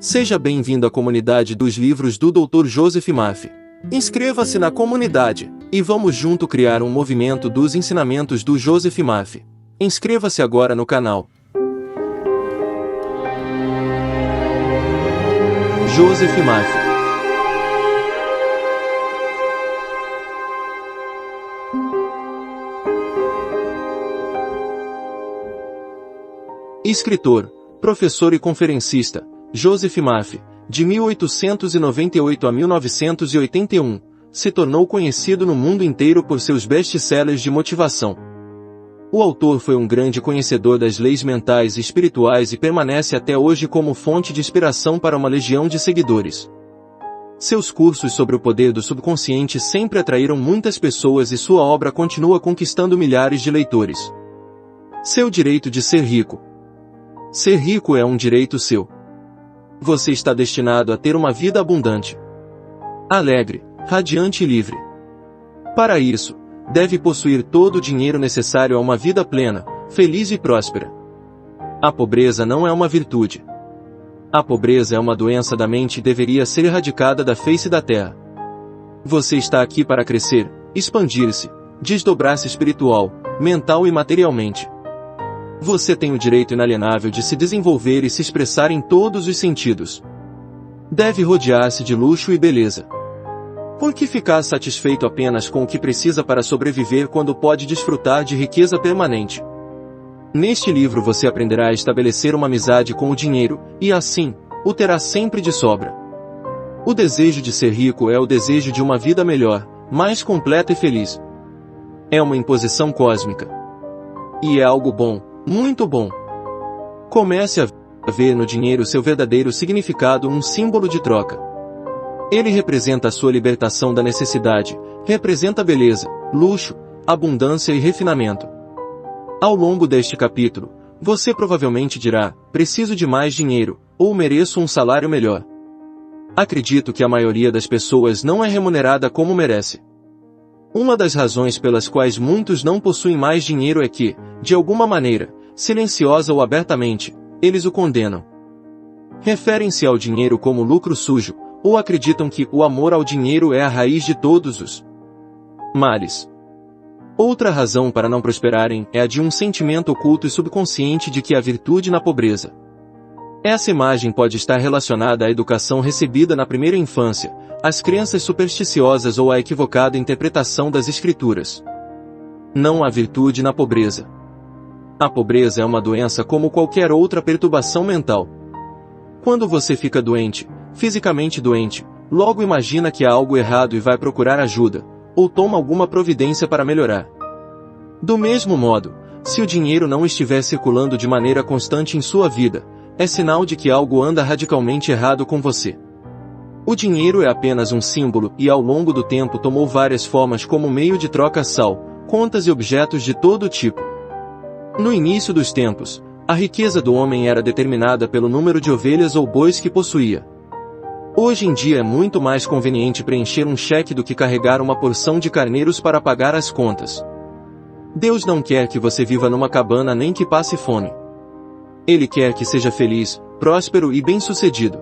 Seja bem-vindo à comunidade dos livros do Dr. Joseph Murphy. Inscreva-se na comunidade e vamos junto criar um movimento dos ensinamentos do Joseph Murphy. Inscreva-se agora no canal. Joseph Murphy. Escritor, professor e conferencista, Joseph Murphy, de 1898 a 1981, se tornou conhecido no mundo inteiro por seus best-sellers de motivação. O autor foi um grande conhecedor das leis mentais e espirituais e permanece até hoje como fonte de inspiração para uma legião de seguidores. Seus cursos sobre o poder do subconsciente sempre atraíram muitas pessoas e sua obra continua conquistando milhares de leitores. Seu direito de ser rico. Ser rico é um direito seu. Você está destinado a ter uma vida abundante, alegre, radiante e livre. Para isso, deve possuir todo o dinheiro necessário a uma vida plena, feliz e próspera. A pobreza não é uma virtude. A pobreza é uma doença da mente e deveria ser erradicada da face da terra. Você está aqui para crescer, expandir-se, desdobrar-se espiritual, mental e materialmente. Você tem o direito inalienável de se desenvolver e se expressar em todos os sentidos. Deve rodear-se de luxo e beleza. Por que ficar satisfeito apenas com o que precisa para sobreviver quando pode desfrutar de riqueza permanente? Neste livro você aprenderá a estabelecer uma amizade com o dinheiro, e assim, o terá sempre de sobra. O desejo de ser rico é o desejo de uma vida melhor, mais completa e feliz. É uma imposição cósmica. E é algo bom. Muito bom. Comece a ver no dinheiro seu verdadeiro significado, um símbolo de troca. Ele representa a sua libertação da necessidade, representa beleza, luxo, abundância e refinamento. Ao longo deste capítulo, você provavelmente dirá, preciso de mais dinheiro, ou mereço um salário melhor. Acredito que a maioria das pessoas não é remunerada como merece. Uma das razões pelas quais muitos não possuem mais dinheiro é que, de alguma maneira, silenciosa ou abertamente, eles o condenam. Referem-se ao dinheiro como lucro sujo, ou acreditam que o amor ao dinheiro é a raiz de todos os males. Outra razão para não prosperarem é a de um sentimento oculto e subconsciente de que há virtude na pobreza. Essa imagem pode estar relacionada à educação recebida na primeira infância, às crenças supersticiosas ou à equivocada interpretação das escrituras. Não há virtude na pobreza. A pobreza é uma doença como qualquer outra perturbação mental. Quando você fica doente, fisicamente doente, logo imagina que há algo errado e vai procurar ajuda, ou toma alguma providência para melhorar. Do mesmo modo, se o dinheiro não estiver circulando de maneira constante em sua vida, é sinal de que algo anda radicalmente errado com você. O dinheiro é apenas um símbolo e ao longo do tempo tomou várias formas como meio de troca sal, contas e objetos de todo tipo. No início dos tempos, a riqueza do homem era determinada pelo número de ovelhas ou bois que possuía. Hoje em dia é muito mais conveniente preencher um cheque do que carregar uma porção de carneiros para pagar as contas. Deus não quer que você viva numa cabana nem que passe fome. Ele quer que seja feliz, próspero e bem-sucedido.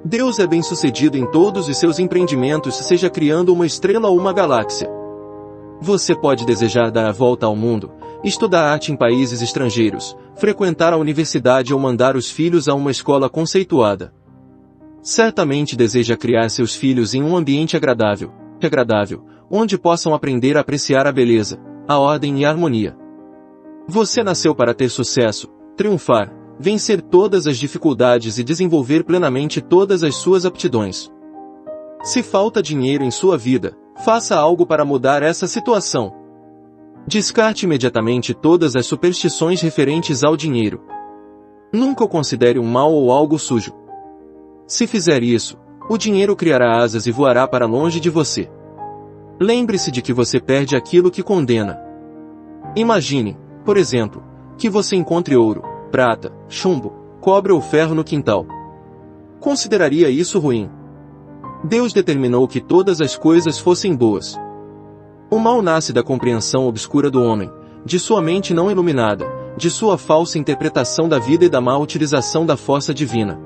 Deus é bem-sucedido em todos os seus empreendimentos, seja criando uma estrela ou uma galáxia. Você pode desejar dar a volta ao mundo, estudar arte em países estrangeiros, frequentar a universidade ou mandar os filhos a uma escola conceituada. Certamente deseja criar seus filhos em um ambiente agradável, onde possam aprender a apreciar a beleza, a ordem e a harmonia. Você nasceu para ter sucesso, triunfar, vencer todas as dificuldades e desenvolver plenamente todas as suas aptidões. Se falta dinheiro em sua vida, faça algo para mudar essa situação. Descarte imediatamente todas as superstições referentes ao dinheiro. Nunca o considere um mal ou algo sujo. Se fizer isso, o dinheiro criará asas e voará para longe de você. Lembre-se de que você perde aquilo que condena. Imagine, por exemplo, que você encontre ouro, prata, chumbo, cobre ou ferro no quintal. Consideraria isso ruim? Deus determinou que todas as coisas fossem boas. O mal nasce da compreensão obscura do homem, de sua mente não iluminada, de sua falsa interpretação da vida e da má utilização da força divina.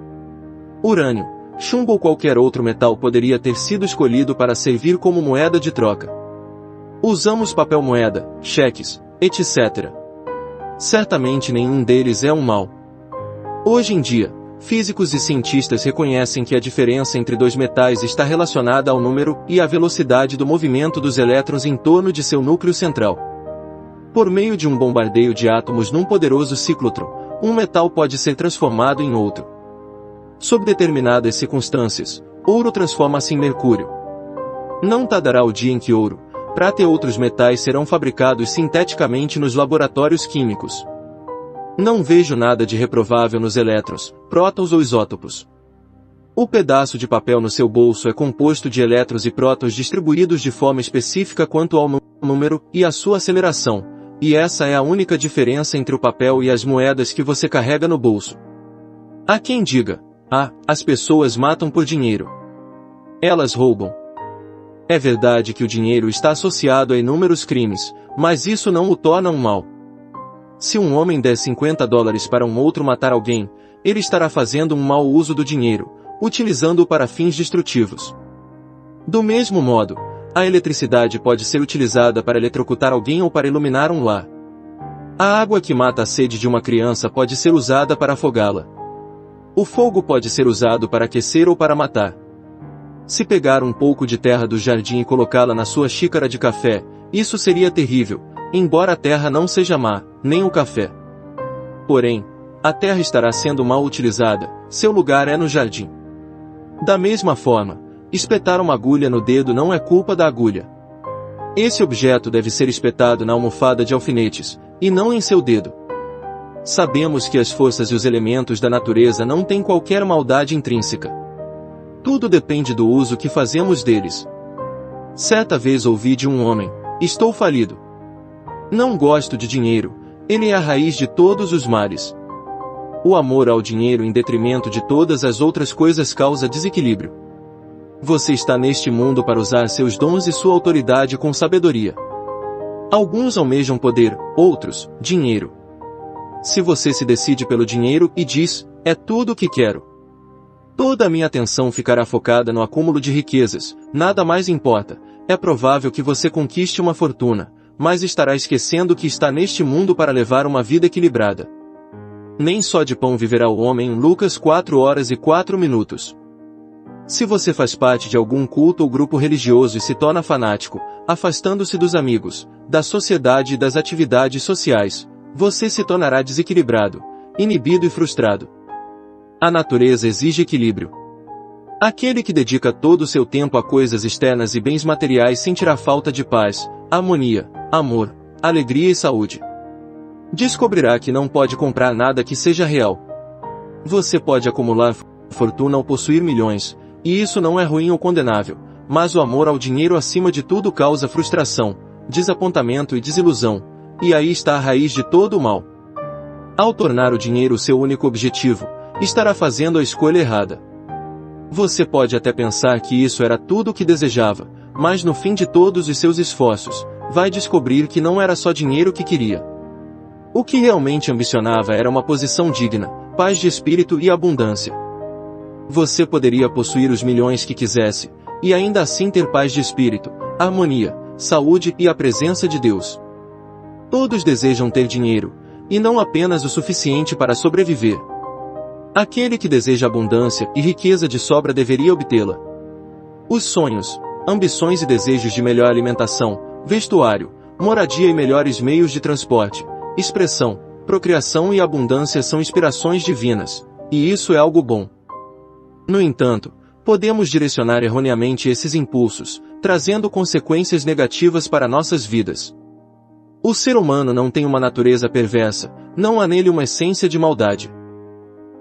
Urânio, chumbo ou qualquer outro metal poderia ter sido escolhido para servir como moeda de troca. Usamos papel moeda, cheques, etc. Certamente nenhum deles é um mal. Hoje em dia, físicos e cientistas reconhecem que a diferença entre dois metais está relacionada ao número e à velocidade do movimento dos elétrons em torno de seu núcleo central. Por meio de um bombardeio de átomos num poderoso ciclotron, um metal pode ser transformado em outro. Sob determinadas circunstâncias, ouro transforma-se em mercúrio. Não tardará o dia em que ouro, prata e outros metais serão fabricados sinteticamente nos laboratórios químicos. Não vejo nada de reprovável nos elétrons, prótons ou isótopos. O pedaço de papel no seu bolso é composto de elétrons e prótons distribuídos de forma específica quanto ao número e à sua aceleração, e essa é a única diferença entre o papel e as moedas que você carrega no bolso. Há quem diga: as pessoas matam por dinheiro. Elas roubam. É verdade que o dinheiro está associado a inúmeros crimes, mas isso não o torna um mal. Se um homem der $50 para um outro matar alguém, ele estará fazendo um mau uso do dinheiro, utilizando-o para fins destrutivos. Do mesmo modo, a eletricidade pode ser utilizada para eletrocutar alguém ou para iluminar um lar. A água que mata a sede de uma criança pode ser usada para afogá-la. O fogo pode ser usado para aquecer ou para matar. Se pegar um pouco de terra do jardim e colocá-la na sua xícara de café, isso seria terrível, embora a terra não seja má, nem o café. Porém, a terra estará sendo mal utilizada, seu lugar é no jardim. Da mesma forma, espetar uma agulha no dedo não é culpa da agulha. Esse objeto deve ser espetado na almofada de alfinetes, e não em seu dedo. Sabemos que as forças e os elementos da natureza não têm qualquer maldade intrínseca. Tudo depende do uso que fazemos deles. Certa vez ouvi de um homem: estou falido. Não gosto de dinheiro, ele é a raiz de todos os males. O amor ao dinheiro em detrimento de todas as outras coisas causa desequilíbrio. Você está neste mundo para usar seus dons e sua autoridade com sabedoria. Alguns almejam poder, outros, dinheiro. Se você se decide pelo dinheiro e diz: é tudo o que quero, toda a minha atenção ficará focada no acúmulo de riquezas, nada mais importa. É provável que você conquiste uma fortuna, mas estará esquecendo que está neste mundo para levar uma vida equilibrada. Nem só de pão viverá o homem. Lucas 4:04. Se você faz parte de algum culto ou grupo religioso e se torna fanático, afastando-se dos amigos, da sociedade e das atividades sociais, você se tornará desequilibrado, inibido e frustrado. A natureza exige equilíbrio. Aquele que dedica todo o seu tempo a coisas externas e bens materiais sentirá falta de paz, harmonia, amor, alegria e saúde. Descobrirá que não pode comprar nada que seja real. Você pode acumular fortuna ou possuir milhões, e isso não é ruim ou condenável, mas o amor ao dinheiro acima de tudo causa frustração, desapontamento e desilusão, e aí está a raiz de todo o mal. Ao tornar o dinheiro seu único objetivo, estará fazendo a escolha errada. Você pode até pensar que isso era tudo o que desejava, mas no fim de todos os seus esforços, vai descobrir que não era só dinheiro que queria. O que realmente ambicionava era uma posição digna, paz de espírito e abundância. Você poderia possuir os milhões que quisesse, e ainda assim ter paz de espírito, harmonia, saúde e a presença de Deus. Todos desejam ter dinheiro, e não apenas o suficiente para sobreviver. Aquele que deseja abundância e riqueza de sobra deveria obtê-la. Os sonhos, ambições e desejos de melhor alimentação, vestuário, moradia e melhores meios de transporte, expressão, procriação e abundância são inspirações divinas, e isso é algo bom. No entanto, podemos direcionar erroneamente esses impulsos, trazendo consequências negativas para nossas vidas. O ser humano não tem uma natureza perversa, não há nele uma essência de maldade.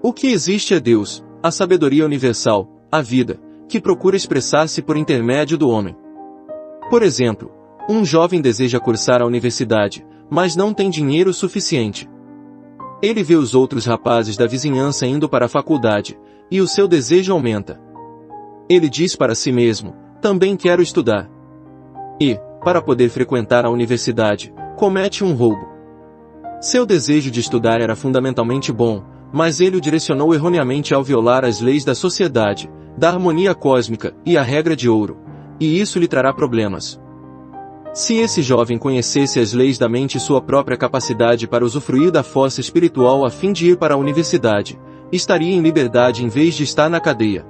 O que existe é Deus, a sabedoria universal, a vida, que procura expressar-se por intermédio do homem. Por exemplo, um jovem deseja cursar a universidade, mas não tem dinheiro suficiente. Ele vê os outros rapazes da vizinhança indo para a faculdade, e o seu desejo aumenta. Ele diz para si mesmo: também quero estudar. E, para poder frequentar a universidade, comete um roubo. Seu desejo de estudar era fundamentalmente bom, mas ele o direcionou erroneamente ao violar as leis da sociedade, da harmonia cósmica e a regra de ouro, e isso lhe trará problemas. Se esse jovem conhecesse as leis da mente e sua própria capacidade para usufruir da força espiritual a fim de ir para a universidade, estaria em liberdade em vez de estar na cadeia.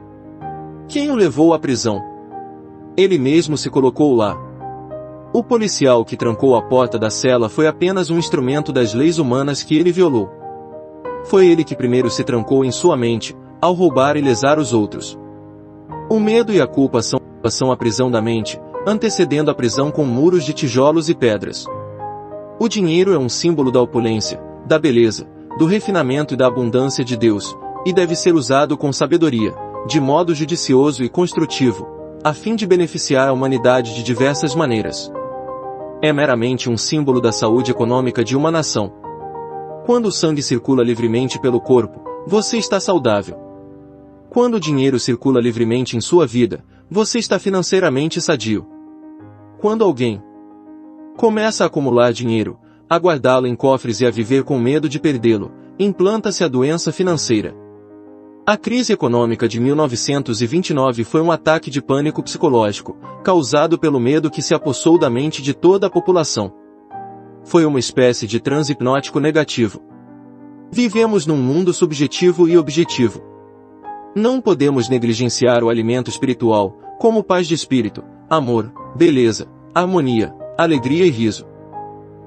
Quem o levou à prisão? Ele mesmo se colocou lá. O policial que trancou a porta da cela foi apenas um instrumento das leis humanas que ele violou. Foi ele que primeiro se trancou em sua mente, ao roubar e lesar os outros. O medo e a culpa são a prisão da mente, antecedendo a prisão com muros de tijolos e pedras. O dinheiro é um símbolo da opulência, da beleza, do refinamento e da abundância de Deus, e deve ser usado com sabedoria, de modo judicioso e construtivo, a fim de beneficiar a humanidade de diversas maneiras. É meramente um símbolo da saúde econômica de uma nação. Quando o sangue circula livremente pelo corpo, você está saudável. Quando o dinheiro circula livremente em sua vida, você está financeiramente sadio. Quando alguém começa a acumular dinheiro, a guardá-lo em cofres e a viver com medo de perdê-lo, implanta-se a doença financeira. A crise econômica de 1929 foi um ataque de pânico psicológico, causado pelo medo que se apossou da mente de toda a população. Foi uma espécie de transe hipnótico negativo. Vivemos num mundo subjetivo e objetivo. Não podemos negligenciar o alimento espiritual, como paz de espírito, amor, beleza, harmonia, alegria e riso.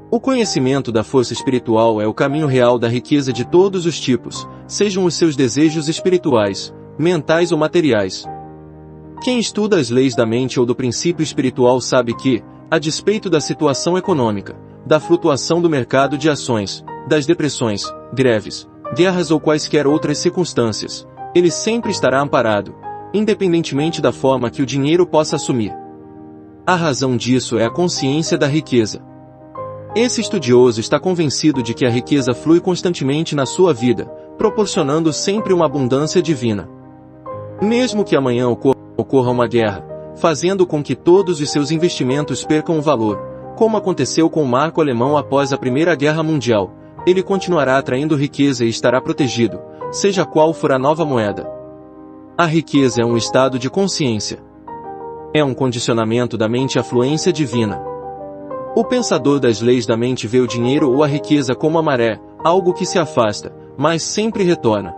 O conhecimento da força espiritual é o caminho real da riqueza de todos os tipos, sejam os seus desejos espirituais, mentais ou materiais. Quem estuda as leis da mente ou do princípio espiritual sabe que, a despeito da situação econômica, da flutuação do mercado de ações, das depressões, greves, guerras ou quaisquer outras circunstâncias, ele sempre estará amparado, independentemente da forma que o dinheiro possa assumir. A razão disso é a consciência da riqueza. Esse estudioso está convencido de que a riqueza flui constantemente na sua vida, proporcionando sempre uma abundância divina. Mesmo que amanhã ocorra uma guerra, fazendo com que todos os seus investimentos percam o valor, como aconteceu com o marco alemão após a Primeira Guerra Mundial, ele continuará atraindo riqueza e estará protegido, seja qual for a nova moeda. A riqueza é um estado de consciência. É um condicionamento da mente à fluência divina. O pensador das leis da mente vê o dinheiro ou a riqueza como a maré, algo que se afasta, mas sempre retorna.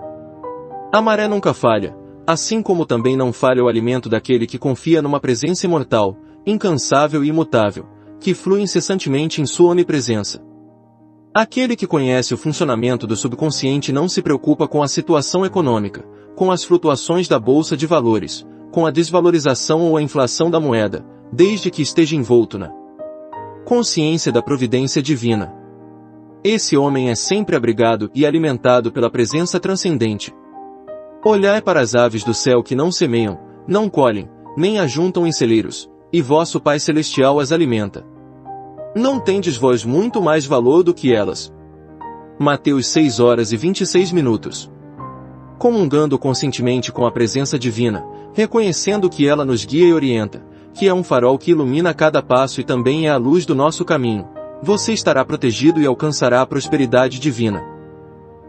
A maré nunca falha, assim como também não falha o alimento daquele que confia numa presença imortal, incansável e imutável, que flui incessantemente em sua onipresença. Aquele que conhece o funcionamento do subconsciente não se preocupa com a situação econômica, com as flutuações da bolsa de valores, com a desvalorização ou a inflação da moeda, desde que esteja envolto na consciência da providência divina. Esse homem é sempre abrigado e alimentado pela presença transcendente. Olhai para as aves do céu que não semeiam, não colhem, nem ajuntam em celeiros, e vosso Pai Celestial as alimenta. Não tendes vós muito mais valor do que elas? Mateus 6h26. Comungando conscientemente com a presença divina, reconhecendo que ela nos guia e orienta, que é um farol que ilumina cada passo e também é a luz do nosso caminho, você estará protegido e alcançará a prosperidade divina.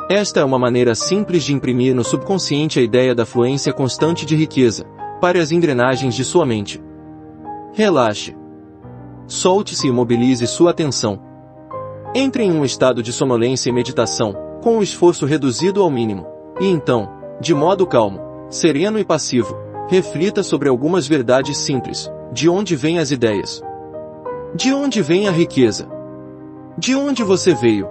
Esta é uma maneira simples de imprimir no subconsciente a ideia da fluência constante de riqueza, para as engrenagens de sua mente. Relaxe. Solte-se e mobilize sua atenção. Entre em um estado de sonolência e meditação, com o esforço reduzido ao mínimo, e então, de modo calmo, sereno e passivo, reflita sobre algumas verdades simples. De onde vêm as ideias? De onde vem a riqueza? De onde você veio?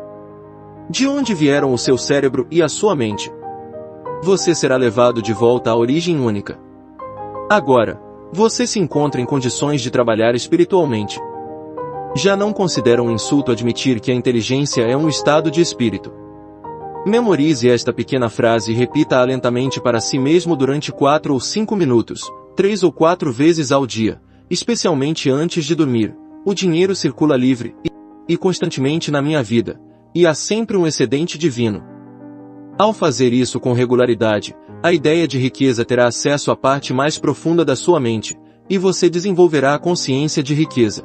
De onde vieram o seu cérebro e a sua mente? Você será levado de volta à origem única. Agora, você se encontra em condições de trabalhar espiritualmente. Já não considera um insulto admitir que a inteligência é um estado de espírito. Memorize esta pequena frase e repita-a lentamente para si mesmo durante 4 ou 5 minutos, 3 ou 4 vezes ao dia, especialmente antes de dormir. O dinheiro circula livre e constantemente na minha vida, e há sempre um excedente divino. Ao fazer isso com regularidade, a ideia de riqueza terá acesso à parte mais profunda da sua mente, e você desenvolverá a consciência de riqueza.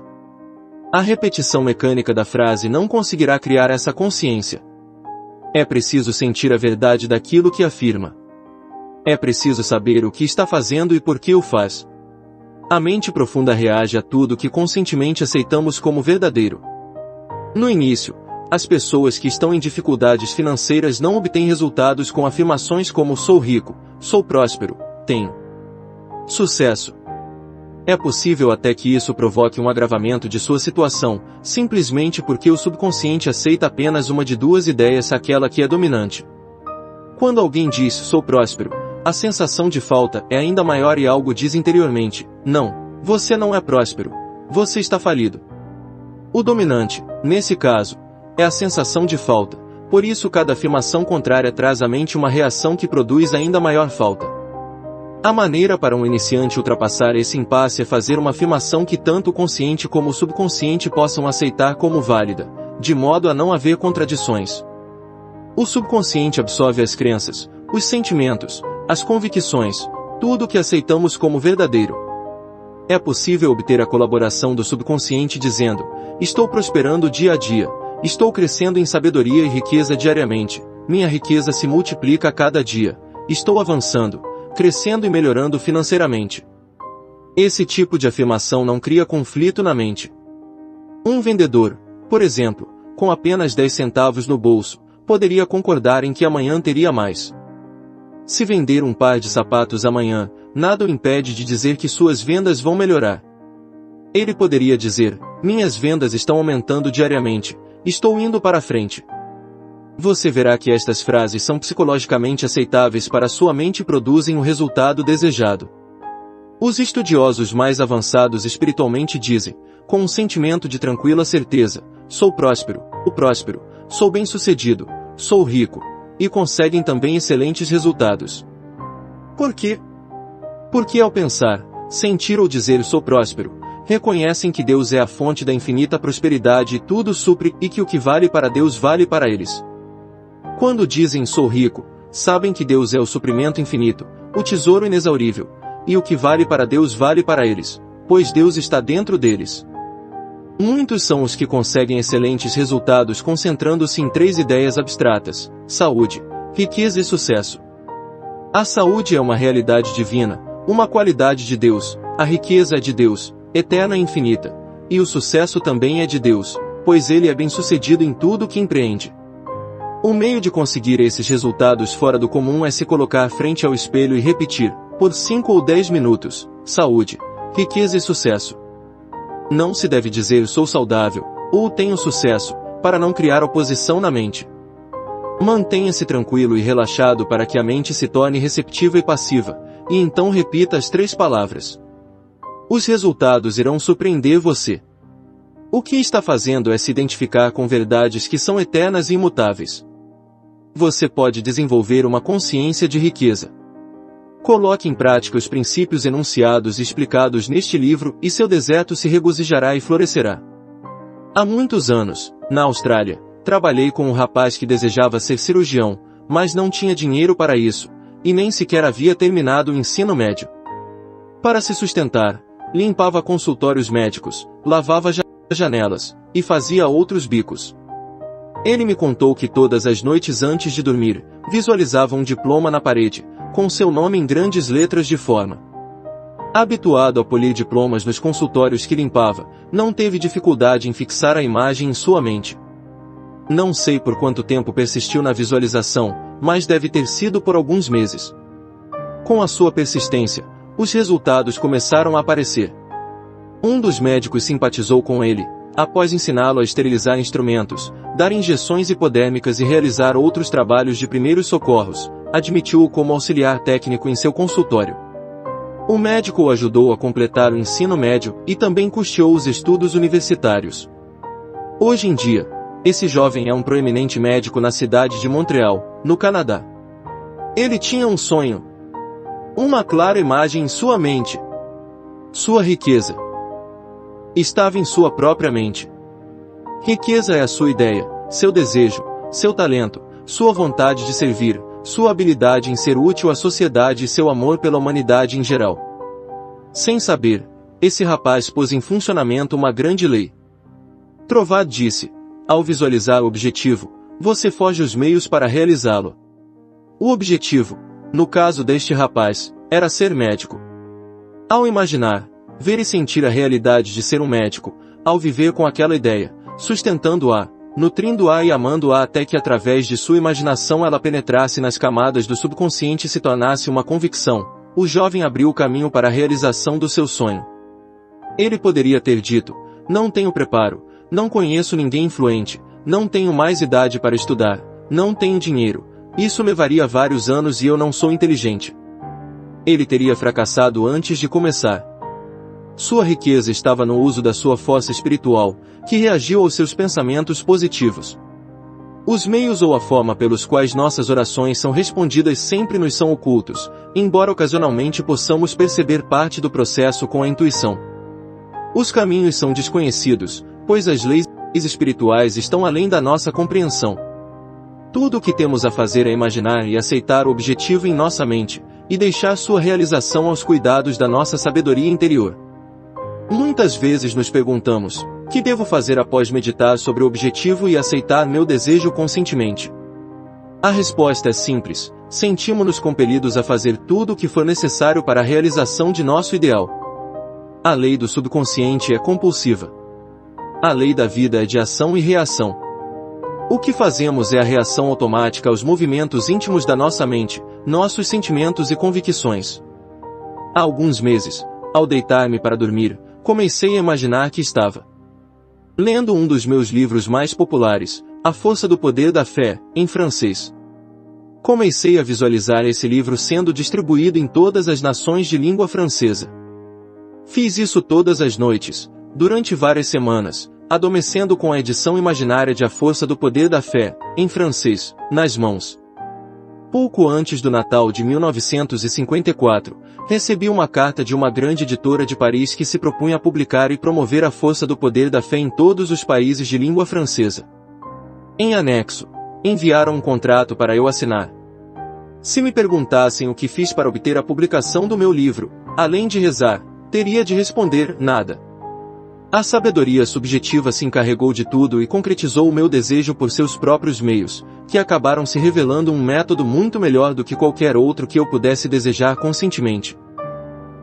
A repetição mecânica da frase não conseguirá criar essa consciência. É preciso sentir a verdade daquilo que afirma. É preciso saber o que está fazendo e por que o faz. A mente profunda reage a tudo que conscientemente aceitamos como verdadeiro. No início, as pessoas que estão em dificuldades financeiras não obtêm resultados com afirmações como sou rico, sou próspero, tenho sucesso. É possível até que isso provoque um agravamento de sua situação, simplesmente porque o subconsciente aceita apenas uma de duas ideias, aquela que é dominante. Quando alguém diz sou próspero, a sensação de falta é ainda maior e algo diz interiormente, não, você não é próspero, você está falido. O dominante, nesse caso, é a sensação de falta, por isso cada afirmação contrária traz à mente uma reação que produz ainda maior falta. A maneira para um iniciante ultrapassar esse impasse é fazer uma afirmação que tanto o consciente como o subconsciente possam aceitar como válida, de modo a não haver contradições. O subconsciente absorve as crenças, os sentimentos, as convicções, tudo o que aceitamos como verdadeiro. É possível obter a colaboração do subconsciente dizendo, estou prosperando dia a dia, estou crescendo em sabedoria e riqueza diariamente, minha riqueza se multiplica a cada dia, estou avançando, crescendo e melhorando financeiramente. Esse tipo de afirmação não cria conflito na mente. Um vendedor, por exemplo, com apenas 10 centavos no bolso, poderia concordar em que amanhã teria mais. Se vender um par de sapatos amanhã, nada o impede de dizer que suas vendas vão melhorar. Ele poderia dizer, minhas vendas estão aumentando diariamente, estou indo para frente. Você verá que estas frases são psicologicamente aceitáveis para sua mente e produzem o resultado desejado. Os estudiosos mais avançados espiritualmente dizem, com um sentimento de tranquila certeza, sou próspero, sou bem-sucedido, sou rico, e conseguem também excelentes resultados. Por quê? Porque ao pensar, sentir ou dizer sou próspero, reconhecem que Deus é a fonte da infinita prosperidade e tudo supre e que o que vale para Deus vale para eles. Quando dizem sou rico, sabem que Deus é o suprimento infinito, o tesouro inexaurível, e o que vale para Deus vale para eles, pois Deus está dentro deles. Muitos são os que conseguem excelentes resultados concentrando-se em 3 ideias abstratas: saúde, riqueza e sucesso. A saúde é uma realidade divina, uma qualidade de Deus, a riqueza é de Deus, eterna e infinita, e o sucesso também é de Deus, pois ele é bem-sucedido em tudo o que empreende. O meio de conseguir esses resultados fora do comum é se colocar frente ao espelho e repetir, por 5 ou 10 minutos, saúde, riqueza e sucesso. Não se deve dizer sou saudável, ou tenho sucesso, para não criar oposição na mente. Mantenha-se tranquilo e relaxado para que a mente se torne receptiva e passiva, e então repita as 3 palavras. Os resultados irão surpreender você. O que está fazendo é se identificar com verdades que são eternas e imutáveis. Você pode desenvolver uma consciência de riqueza. Coloque em prática os princípios enunciados e explicados neste livro e seu deserto se regozijará e florescerá. Há muitos anos, na Austrália, trabalhei com um rapaz que desejava ser cirurgião, mas não tinha dinheiro para isso, e nem sequer havia terminado o ensino médio. Para se sustentar, limpava consultórios médicos, lavava janelas, e fazia outros bicos. Ele me contou que todas as noites antes de dormir, visualizava um diploma na parede, com seu nome em grandes letras de forma. Habituado a polir diplomas nos consultórios que limpava, não teve dificuldade em fixar a imagem em sua mente. Não sei por quanto tempo persistiu na visualização, mas deve ter sido por alguns meses. Com a sua persistência, os resultados começaram a aparecer. Um dos médicos simpatizou com ele, após ensiná-lo a esterilizar instrumentos, dar injeções hipodérmicas e realizar outros trabalhos de primeiros socorros, admitiu-o como auxiliar técnico em seu consultório. O médico o ajudou a completar o ensino médio e também custeou os estudos universitários. Hoje em dia, esse jovem é um proeminente médico na cidade de Montreal, no Canadá. Ele tinha um sonho. Uma clara imagem em sua mente. Sua riqueza estava em sua própria mente. Riqueza é a sua ideia, seu desejo, seu talento, sua vontade de servir, sua habilidade em ser útil à sociedade e seu amor pela humanidade em geral. Sem saber, esse rapaz pôs em funcionamento uma grande lei. Trovad disse, ao visualizar o objetivo, você foge os meios para realizá-lo. O objetivo, no caso deste rapaz, era ser médico. Ao imaginar, ver e sentir a realidade de ser um médico, ao viver com aquela ideia, sustentando-a, nutrindo-a e amando-a até que através de sua imaginação ela penetrasse nas camadas do subconsciente e se tornasse uma convicção, o jovem abriu o caminho para a realização do seu sonho. Ele poderia ter dito, não tenho preparo, não conheço ninguém influente, não tenho mais idade para estudar, não tenho dinheiro, isso levaria vários anos e eu não sou inteligente. Ele teria fracassado antes de começar. Sua riqueza estava no uso da sua força espiritual, que reagiu aos seus pensamentos positivos. Os meios ou a forma pelos quais nossas orações são respondidas sempre nos são ocultos, embora ocasionalmente possamos perceber parte do processo com a intuição. Os caminhos são desconhecidos, pois as leis espirituais estão além da nossa compreensão. Tudo o que temos a fazer é imaginar e aceitar o objetivo em nossa mente, e deixar sua realização aos cuidados da nossa sabedoria interior. Muitas vezes nos perguntamos, que devo fazer após meditar sobre o objetivo e aceitar meu desejo conscientemente? A resposta é simples, sentimos-nos compelidos a fazer tudo o que for necessário para a realização de nosso ideal. A lei do subconsciente é compulsiva. A lei da vida é de ação e reação. O que fazemos é a reação automática aos movimentos íntimos da nossa mente, nossos sentimentos e convicções. Há alguns meses, ao deitar-me para dormir, comecei a imaginar que estava lendo um dos meus livros mais populares, A Força do Poder da Fé, em francês. Comecei a visualizar esse livro sendo distribuído em todas as nações de língua francesa. Fiz isso todas as noites, durante várias semanas, adormecendo com a edição imaginária de A Força do Poder da Fé, em francês, nas mãos. Pouco antes do Natal de 1954, recebi uma carta de uma grande editora de Paris que se propunha a publicar e promover a força do poder da fé em todos os países de língua francesa. Em anexo, enviaram um contrato para eu assinar. Se me perguntassem o que fiz para obter a publicação do meu livro, além de rezar, teria de responder, nada. A sabedoria subjetiva se encarregou de tudo e concretizou o meu desejo por seus próprios meios, que acabaram se revelando um método muito melhor do que qualquer outro que eu pudesse desejar conscientemente.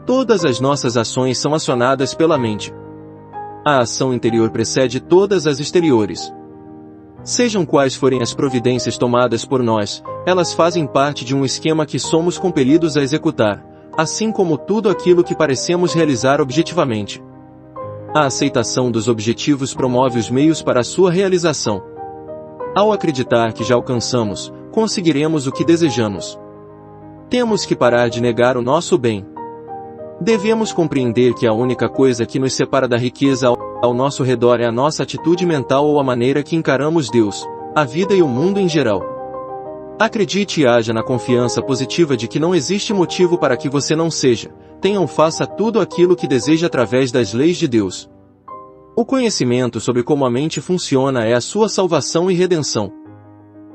Todas as nossas ações são acionadas pela mente. A ação interior precede todas as exteriores. Sejam quais forem as providências tomadas por nós, elas fazem parte de um esquema que somos compelidos a executar, assim como tudo aquilo que parecemos realizar objetivamente. A aceitação dos objetivos promove os meios para a sua realização. Ao acreditar que já alcançamos, conseguiremos o que desejamos. Temos que parar de negar o nosso bem. Devemos compreender que a única coisa que nos separa da riqueza ao nosso redor é a nossa atitude mental ou a maneira que encaramos Deus, a vida e o mundo em geral. Acredite e haja na confiança positiva de que não existe motivo para que você não seja, tenha ou faça tudo aquilo que deseja através das leis de Deus. O conhecimento sobre como a mente funciona é a sua salvação e redenção.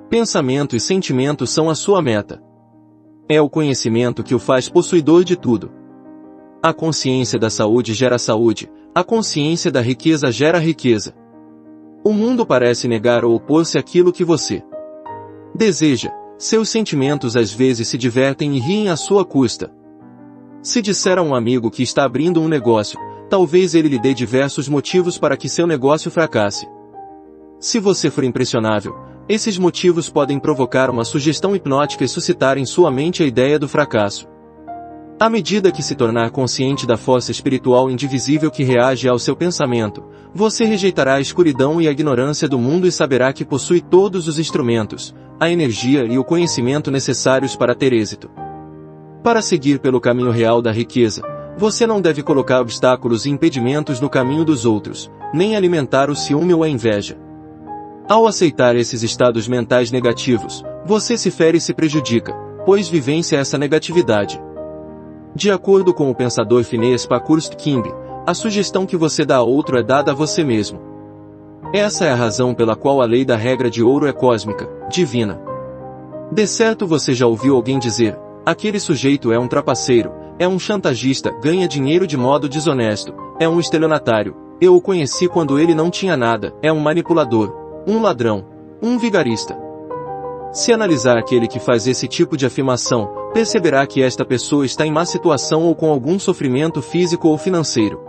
Pensamento e sentimento são a sua meta. É o conhecimento que o faz possuidor de tudo. A consciência da saúde gera saúde, a consciência da riqueza gera riqueza. O mundo parece negar ou opor-se àquilo que você deseja, seus sentimentos às vezes se divertem e riem à sua custa. Se disser a um amigo que está abrindo um negócio, talvez ele lhe dê diversos motivos para que seu negócio fracasse. Se você for impressionável, esses motivos podem provocar uma sugestão hipnótica e suscitar em sua mente a ideia do fracasso. À medida que se tornar consciente da força espiritual indivisível que reage ao seu pensamento, você rejeitará a escuridão e a ignorância do mundo e saberá que possui todos os instrumentos, a energia e o conhecimento necessários para ter êxito. Para seguir pelo caminho real da riqueza, você não deve colocar obstáculos e impedimentos no caminho dos outros, nem alimentar o ciúme ou a inveja. Ao aceitar esses estados mentais negativos, você se fere e se prejudica, pois vivencia essa negatividade. De acordo com o pensador finês Pakurst Kimbe, a sugestão que você dá a outro é dada a você mesmo. Essa é a razão pela qual a lei da regra de ouro é cósmica, divina. De certo você já ouviu alguém dizer, aquele sujeito é um trapaceiro, é um chantagista, ganha dinheiro de modo desonesto, é um estelionatário, eu o conheci quando ele não tinha nada, é um manipulador, um ladrão. um vigarista. Se analisar aquele que faz esse tipo de afirmação, perceberá que esta pessoa está em má situação ou com algum sofrimento físico ou financeiro.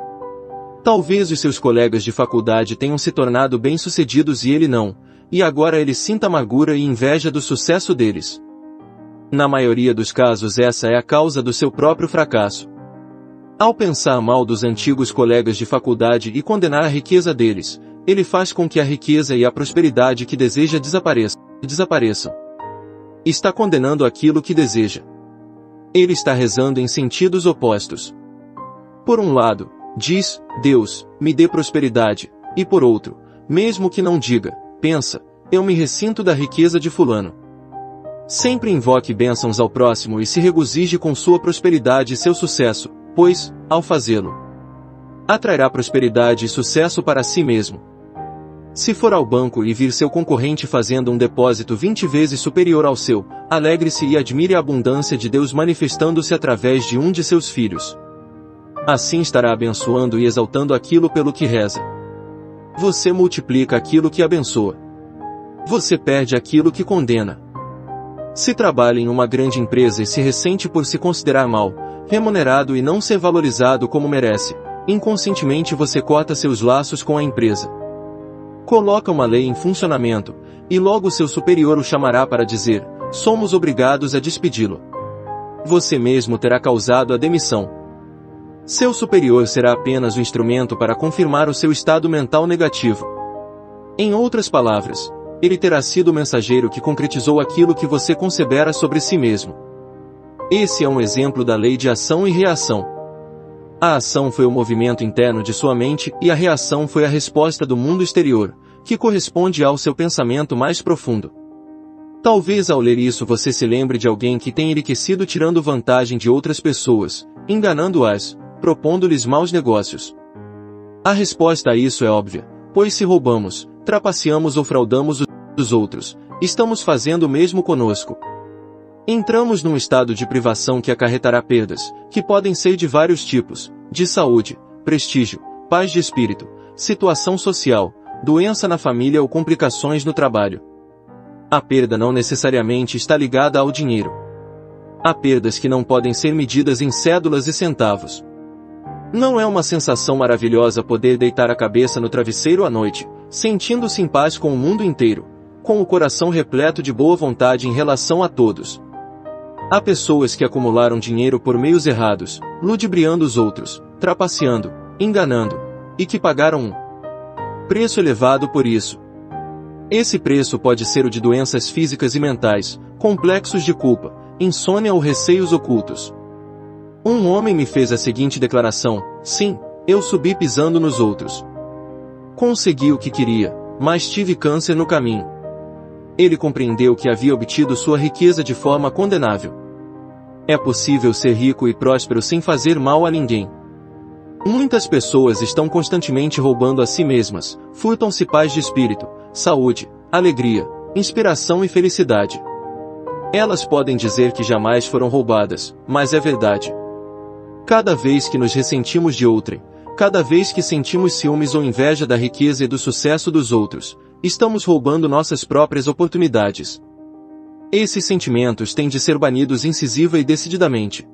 Talvez os seus colegas de faculdade tenham se tornado bem-sucedidos e ele não, e agora ele sinta amargura e inveja do sucesso deles. Na maioria dos casos essa é a causa do seu próprio fracasso. Ao pensar mal dos antigos colegas de faculdade e condenar a riqueza deles, ele faz com que a riqueza e a prosperidade que deseja desapareçam. Está condenando aquilo que deseja. Ele está rezando em sentidos opostos. Por um lado, diz, Deus, me dê prosperidade, e por outro, mesmo que não diga, pensa, eu me ressinto da riqueza de fulano. Sempre invoque bênçãos ao próximo e se regozije com sua prosperidade e seu sucesso, pois, ao fazê-lo, atrairá prosperidade e sucesso para si mesmo. Se for ao banco e vir seu concorrente fazendo um depósito 20 vezes superior ao seu, alegre-se e admire a abundância de Deus manifestando-se através de um de seus filhos. Assim estará abençoando e exaltando aquilo pelo que reza. Você multiplica aquilo que abençoa. Você perde aquilo que condena. Se trabalha em uma grande empresa e se ressente por se considerar mal remunerado e não ser valorizado como merece, inconscientemente você corta seus laços com a empresa. Coloca uma lei em funcionamento, e logo seu superior o chamará para dizer, somos obrigados a despedi-lo. Você mesmo terá causado a demissão. Seu superior será apenas o instrumento para confirmar o seu estado mental negativo. Em outras palavras, ele terá sido o mensageiro que concretizou aquilo que você concebera sobre si mesmo. Esse é um exemplo da lei de ação e reação. A ação foi o movimento interno de sua mente e a reação foi a resposta do mundo exterior, que corresponde ao seu pensamento mais profundo. Talvez ao ler isso você se lembre de alguém que tem enriquecido tirando vantagem de outras pessoas, enganando-as, propondo-lhes maus negócios. A resposta a isso é óbvia, pois se roubamos, trapaceamos ou fraudamos os outros, estamos fazendo o mesmo conosco. Entramos num estado de privação que acarretará perdas, que podem ser de vários tipos, de saúde, prestígio, paz de espírito, situação social, doença na família ou complicações no trabalho. A perda não necessariamente está ligada ao dinheiro. Há perdas que não podem ser medidas em cédulas e centavos. Não é uma sensação maravilhosa poder deitar a cabeça no travesseiro à noite, sentindo-se em paz com o mundo inteiro, com o coração repleto de boa vontade em relação a todos. Há pessoas que acumularam dinheiro por meios errados, ludibriando os outros, trapaceando, enganando, e que pagaram um preço elevado por isso. Esse preço pode ser o de doenças físicas e mentais, complexos de culpa, insônia ou receios ocultos. Um homem me fez a seguinte declaração: sim, eu subi pisando nos outros. Consegui o que queria, mas tive câncer no caminho. Ele compreendeu que havia obtido sua riqueza de forma condenável. É possível ser rico e próspero sem fazer mal a ninguém. Muitas pessoas estão constantemente roubando a si mesmas, furtam-se paz de espírito, saúde, alegria, inspiração e felicidade. Elas podem dizer que jamais foram roubadas, mas é verdade. Cada vez que nos ressentimos de outrem, cada vez que sentimos ciúmes ou inveja da riqueza e do sucesso dos outros, estamos roubando nossas próprias oportunidades. Esses sentimentos têm de ser banidos incisiva e decididamente.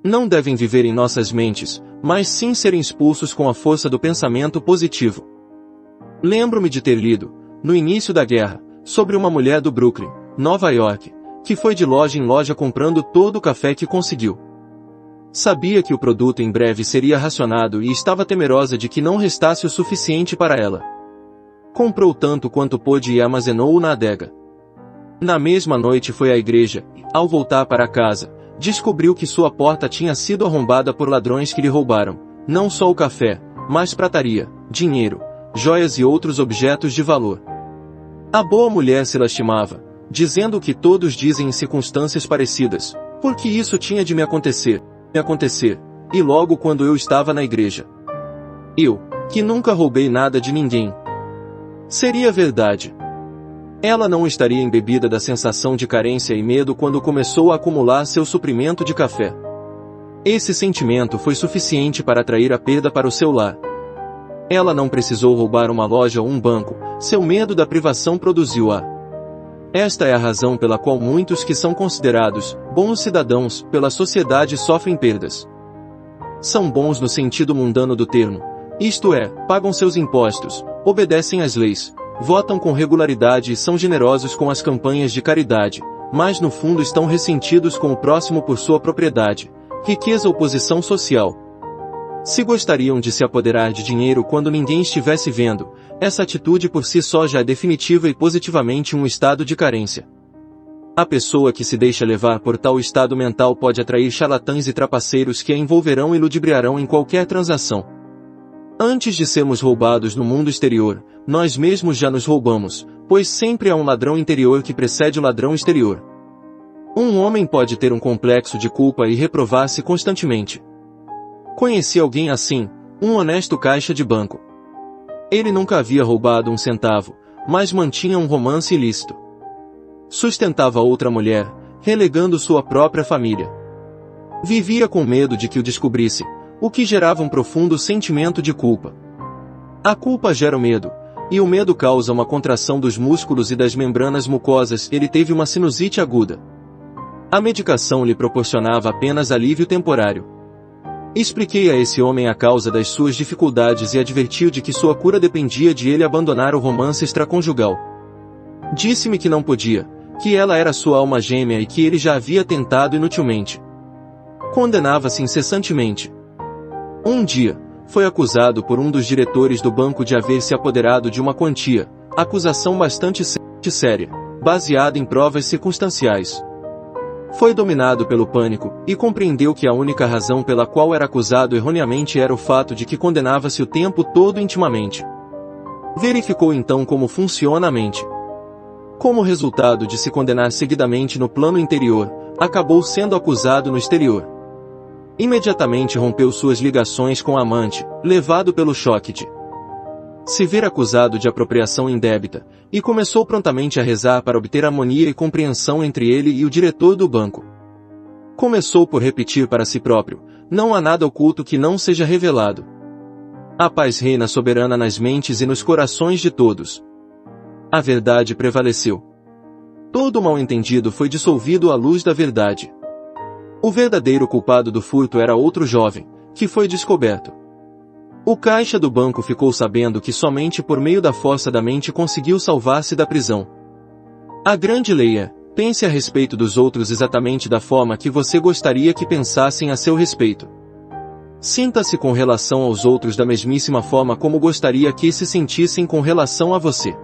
Não devem viver em nossas mentes, mas sim serem expulsos com a força do pensamento positivo. Lembro-me de ter lido, no início da guerra, sobre uma mulher do Brooklyn, Nova York, que foi de loja em loja comprando todo o café que conseguiu. Sabia que o produto em breve seria racionado e estava temerosa de que não restasse o suficiente para ela. Comprou tanto quanto pôde e armazenou-o na adega. Na mesma noite foi à igreja, e, ao voltar para casa, descobriu que sua porta tinha sido arrombada por ladrões que lhe roubaram, não só o café, mas prataria, dinheiro, joias e outros objetos de valor. A boa mulher se lastimava, dizendo o que todos dizem em circunstâncias parecidas, porque isso tinha de me acontecer, e logo quando eu estava na igreja. Eu, que nunca roubei nada de ninguém. Seria verdade. Ela não estaria embebida da sensação de carência e medo quando começou a acumular seu suprimento de café. Esse sentimento foi suficiente para atrair a perda para o seu lar. Ela não precisou roubar uma loja ou um banco, seu medo da privação produziu-a. Esta é a razão pela qual muitos que são considerados bons cidadãos pela sociedade sofrem perdas. São bons no sentido mundano do termo, isto é, pagam seus impostos, obedecem às leis, votam com regularidade e são generosos com as campanhas de caridade, mas no fundo estão ressentidos com o próximo por sua propriedade, riqueza ou posição social. Se gostariam de se apoderar de dinheiro quando ninguém estivesse vendo, essa atitude por si só já é definitiva e positivamente um estado de carência. A pessoa que se deixa levar por tal estado mental pode atrair charlatães e trapaceiros que a envolverão e ludibriarão em qualquer transação. Antes de sermos roubados no mundo exterior, nós mesmos já nos roubamos, pois sempre há um ladrão interior que precede o ladrão exterior. Um homem pode ter um complexo de culpa e reprovar-se constantemente. Conheci alguém assim, um honesto caixa de banco. Ele nunca havia roubado um centavo, mas mantinha um romance ilícito. Sustentava outra mulher, relegando sua própria família. Vivia com medo de que o descobrisse, o que gerava um profundo sentimento de culpa. A culpa gera o medo, e o medo causa uma contração dos músculos e das membranas mucosas. Ele teve uma sinusite aguda. A medicação lhe proporcionava apenas alívio temporário. Expliquei a esse homem a causa das suas dificuldades e advertiu de que sua cura dependia de ele abandonar o romance extraconjugal. Disse-me que não podia, que ela era sua alma gêmea e que ele já havia tentado inutilmente. Condenava-se incessantemente. Um dia, foi acusado por um dos diretores do banco de haver se apoderado de uma quantia, acusação bastante séria, baseada em provas circunstanciais. Foi dominado pelo pânico, e compreendeu que a única razão pela qual era acusado erroneamente era o fato de que condenava-se o tempo todo intimamente. Verificou então como funciona a mente. Como resultado de se condenar seguidamente no plano interior, acabou sendo acusado no exterior. Imediatamente rompeu suas ligações com a amante, levado pelo choque de se ver acusado de apropriação indébita, e começou prontamente a rezar para obter harmonia e compreensão entre ele e o diretor do banco. Começou por repetir para si próprio: não há nada oculto que não seja revelado. A paz reina soberana nas mentes e nos corações de todos. A verdade prevaleceu. Todo mal-entendido foi dissolvido à luz da verdade. O verdadeiro culpado do furto era outro jovem, que foi descoberto. O caixa do banco ficou sabendo que somente por meio da força da mente conseguiu salvar-se da prisão. A grande lei é: pense a respeito dos outros exatamente da forma que você gostaria que pensassem a seu respeito. Sinta-se com relação aos outros da mesmíssima forma como gostaria que se sentissem com relação a você.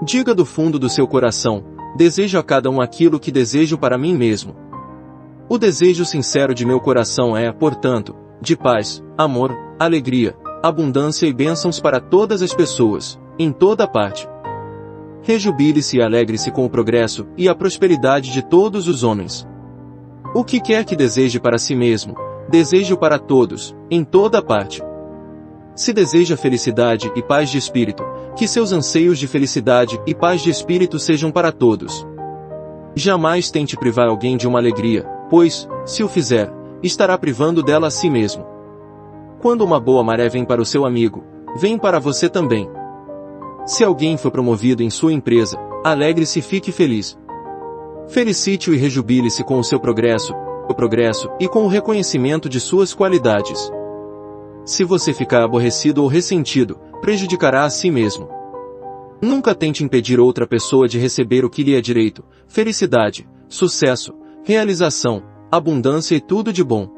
Diga do fundo do seu coração: desejo a cada um aquilo que desejo para mim mesmo. O desejo sincero de meu coração é, portanto, de paz, amor, alegria, abundância e bênçãos para todas as pessoas, em toda parte. Rejubile-se e alegre-se com o progresso e a prosperidade de todos os homens. O que quer que deseje para si mesmo, deseje-o para todos, em toda parte. Se deseja felicidade e paz de espírito, que seus anseios de felicidade e paz de espírito sejam para todos. Jamais tente privar alguém de uma alegria, pois, se o fizer, estará privando dela a si mesmo. Quando uma boa maré vem para o seu amigo, vem para você também. Se alguém for promovido em sua empresa, alegre-se e fique feliz. Felicite-o e rejubile-se com o seu progresso e com o reconhecimento de suas qualidades. Se você ficar aborrecido ou ressentido, prejudicará a si mesmo. Nunca tente impedir outra pessoa de receber o que lhe é direito: felicidade, sucesso, realização, abundância e tudo de bom.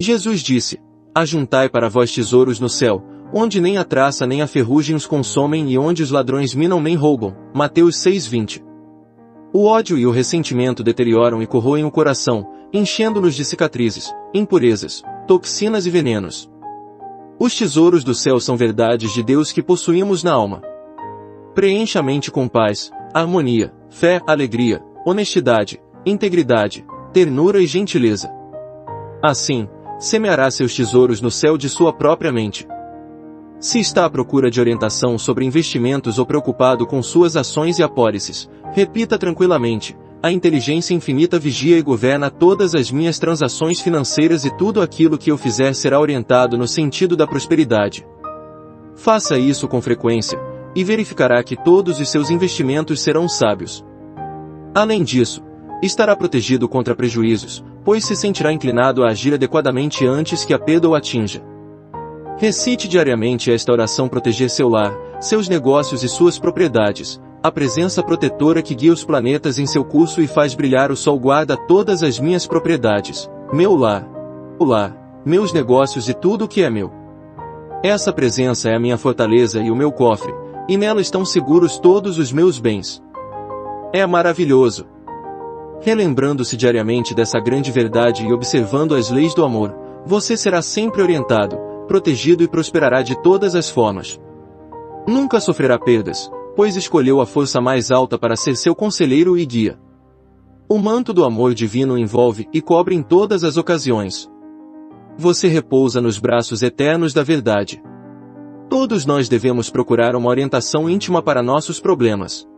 Jesus disse: ajuntai para vós tesouros no céu, onde nem a traça nem a ferrugem os consomem e onde os ladrões minam nem roubam. Mateus 6:20. O ódio e o ressentimento deterioram e corroem o coração, enchendo-nos de cicatrizes, impurezas, toxinas e venenos. Os tesouros do céu são verdades de Deus que possuímos na alma. Preencha a mente com paz, harmonia, fé, alegria, honestidade, integridade, ternura e gentileza. Assim, semeará seus tesouros no céu de sua própria mente. Se está à procura de orientação sobre investimentos ou preocupado com suas ações e apólices, repita tranquilamente: a inteligência infinita vigia e governa todas as minhas transações financeiras e tudo aquilo que eu fizer será orientado no sentido da prosperidade. Faça isso com frequência, e verificará que todos os seus investimentos serão sábios. Além disso, estará protegido contra prejuízos, pois se sentirá inclinado a agir adequadamente antes que a perda o atinja. Recite diariamente esta oração: proteger seu lar, seus negócios e suas propriedades. A presença protetora que guia os planetas em seu curso e faz brilhar o sol guarda todas as minhas propriedades, meu lar, meus negócios e tudo o que é meu. Essa presença é a minha fortaleza e o meu cofre, e nela estão seguros todos os meus bens. É maravilhoso. Relembrando-se diariamente dessa grande verdade e observando as leis do amor, você será sempre orientado, protegido e prosperará de todas as formas. Nunca sofrerá perdas, pois escolheu a força mais alta para ser seu conselheiro e guia. O manto do amor divino envolve e cobre em todas as ocasiões. Você repousa nos braços eternos da verdade. Todos nós devemos procurar uma orientação íntima para nossos problemas.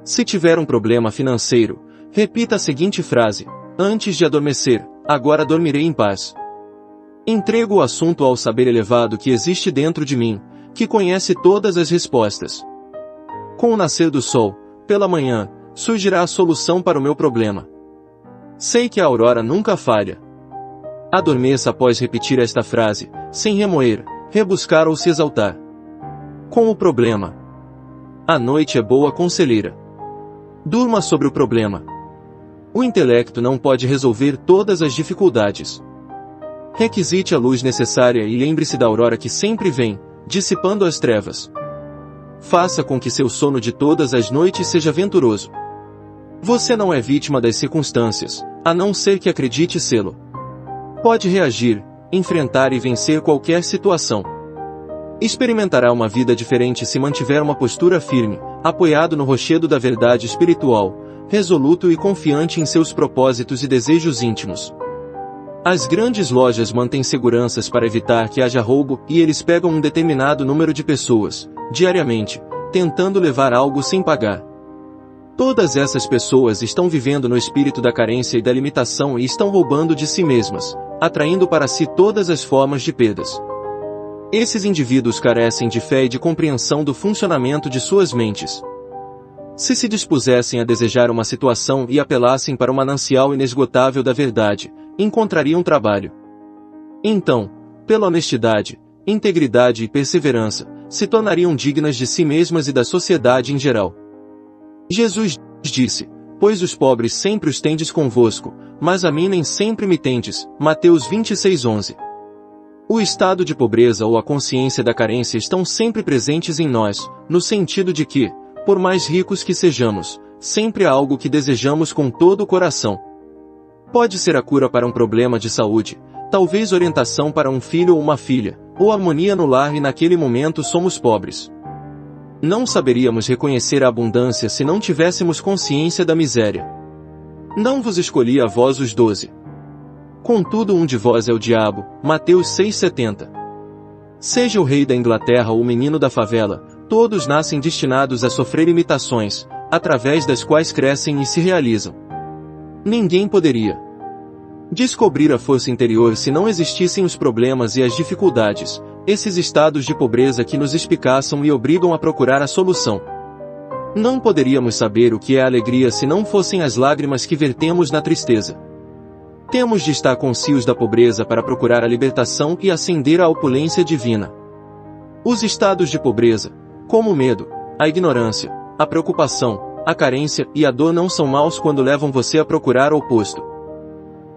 Se tiver um problema financeiro, repita a seguinte frase: antes de adormecer, agora dormirei em paz. Entrego o assunto ao saber elevado que existe dentro de mim, que conhece todas as respostas. Com o nascer do sol, pela manhã, surgirá a solução para o meu problema. Sei que a aurora nunca falha. Adormeça após repetir esta frase, sem remoer, rebuscar ou se exaltar. Com o problema. A noite é boa conselheira. Durma sobre o problema. O intelecto não pode resolver todas as dificuldades. Requisite a luz necessária e lembre-se da aurora que sempre vem, dissipando as trevas. Faça com que seu sono de todas as noites seja venturoso. Você não é vítima das circunstâncias, a não ser que acredite sê-lo. Pode reagir, enfrentar e vencer qualquer situação. Experimentará uma vida diferente se mantiver uma postura firme, apoiado no rochedo da verdade espiritual, resoluto e confiante em seus propósitos e desejos íntimos. As grandes lojas mantêm seguranças para evitar que haja roubo e eles pegam um determinado número de pessoas, diariamente, tentando levar algo sem pagar. Todas essas pessoas estão vivendo no espírito da carência e da limitação e estão roubando de si mesmas, atraindo para si todas as formas de perdas. Esses indivíduos carecem de fé e de compreensão do funcionamento de suas mentes. Se dispusessem a desejar uma situação e apelassem para o manancial inesgotável da verdade, encontrariam trabalho. Então, pela honestidade, integridade e perseverança, se tornariam dignas de si mesmas e da sociedade em geral. Jesus disse: pois os pobres sempre os tendes convosco, mas a mim nem sempre me tendes. Mateus 26:11. O estado de pobreza ou a consciência da carência estão sempre presentes em nós, no sentido de que, por mais ricos que sejamos, sempre há algo que desejamos com todo o coração. Pode ser a cura para um problema de saúde, talvez orientação para um filho ou uma filha, ou harmonia no lar e naquele momento somos pobres. Não saberíamos reconhecer a abundância se não tivéssemos consciência da miséria. Não vos escolhi a vós os 12. Contudo um de vós é o diabo. Mateus 6,70. Seja o rei da Inglaterra ou o menino da favela, todos nascem destinados a sofrer imitações, através das quais crescem e se realizam. Ninguém poderia descobrir a força interior se não existissem os problemas e as dificuldades, esses estados de pobreza que nos espicaçam e obrigam a procurar a solução. Não poderíamos saber o que é alegria se não fossem as lágrimas que vertemos na tristeza. Temos de estar conscientes da pobreza para procurar a libertação e ascender à opulência divina. Os estados de pobreza, como o medo, a ignorância, a preocupação, a carência e a dor não são maus quando levam você a procurar o oposto.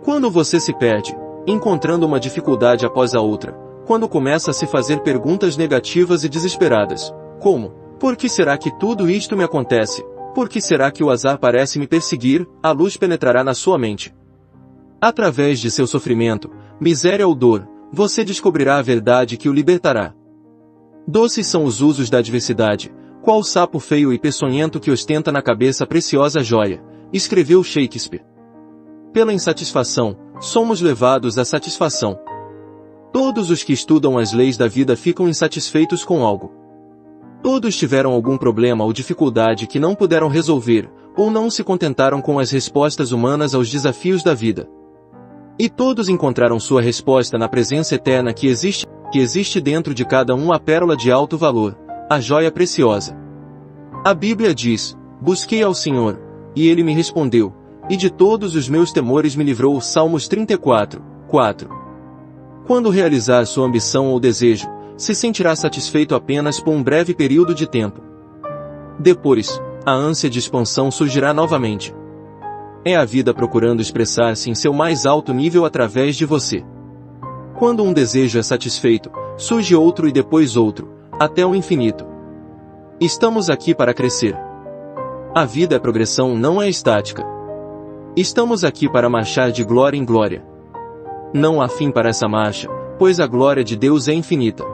Quando você se perde, encontrando uma dificuldade após a outra, quando começa a se fazer perguntas negativas e desesperadas, como: por que será que tudo isto me acontece? Por que será que o azar parece me perseguir? A luz penetrará na sua mente. Através de seu sofrimento, miséria ou dor, você descobrirá a verdade que o libertará. Doces são os usos da adversidade, qual sapo feio e peçonhento que ostenta na cabeça a preciosa joia, escreveu Shakespeare. Pela insatisfação, somos levados à satisfação. Todos os que estudam as leis da vida ficam insatisfeitos com algo. Todos tiveram algum problema ou dificuldade que não puderam resolver, ou não se contentaram com as respostas humanas aos desafios da vida. E todos encontraram sua resposta na presença eterna que existe que existe dentro de cada um a pérola de alto valor, a joia preciosa. A Bíblia diz: busquei ao Senhor, e Ele me respondeu, e de todos os meus temores me livrou. Salmos 34, 4. Quando realizar sua ambição ou desejo, se sentirá satisfeito apenas por um breve período de tempo. Depois, a ânsia de expansão surgirá novamente. É a vida procurando expressar-se em seu mais alto nível através de você. Quando um desejo é satisfeito, surge outro e depois outro, até o infinito. Estamos aqui para crescer. A vida é progressão, não é estática. Estamos aqui para marchar de glória em glória. Não há fim para essa marcha, pois a glória de Deus é infinita.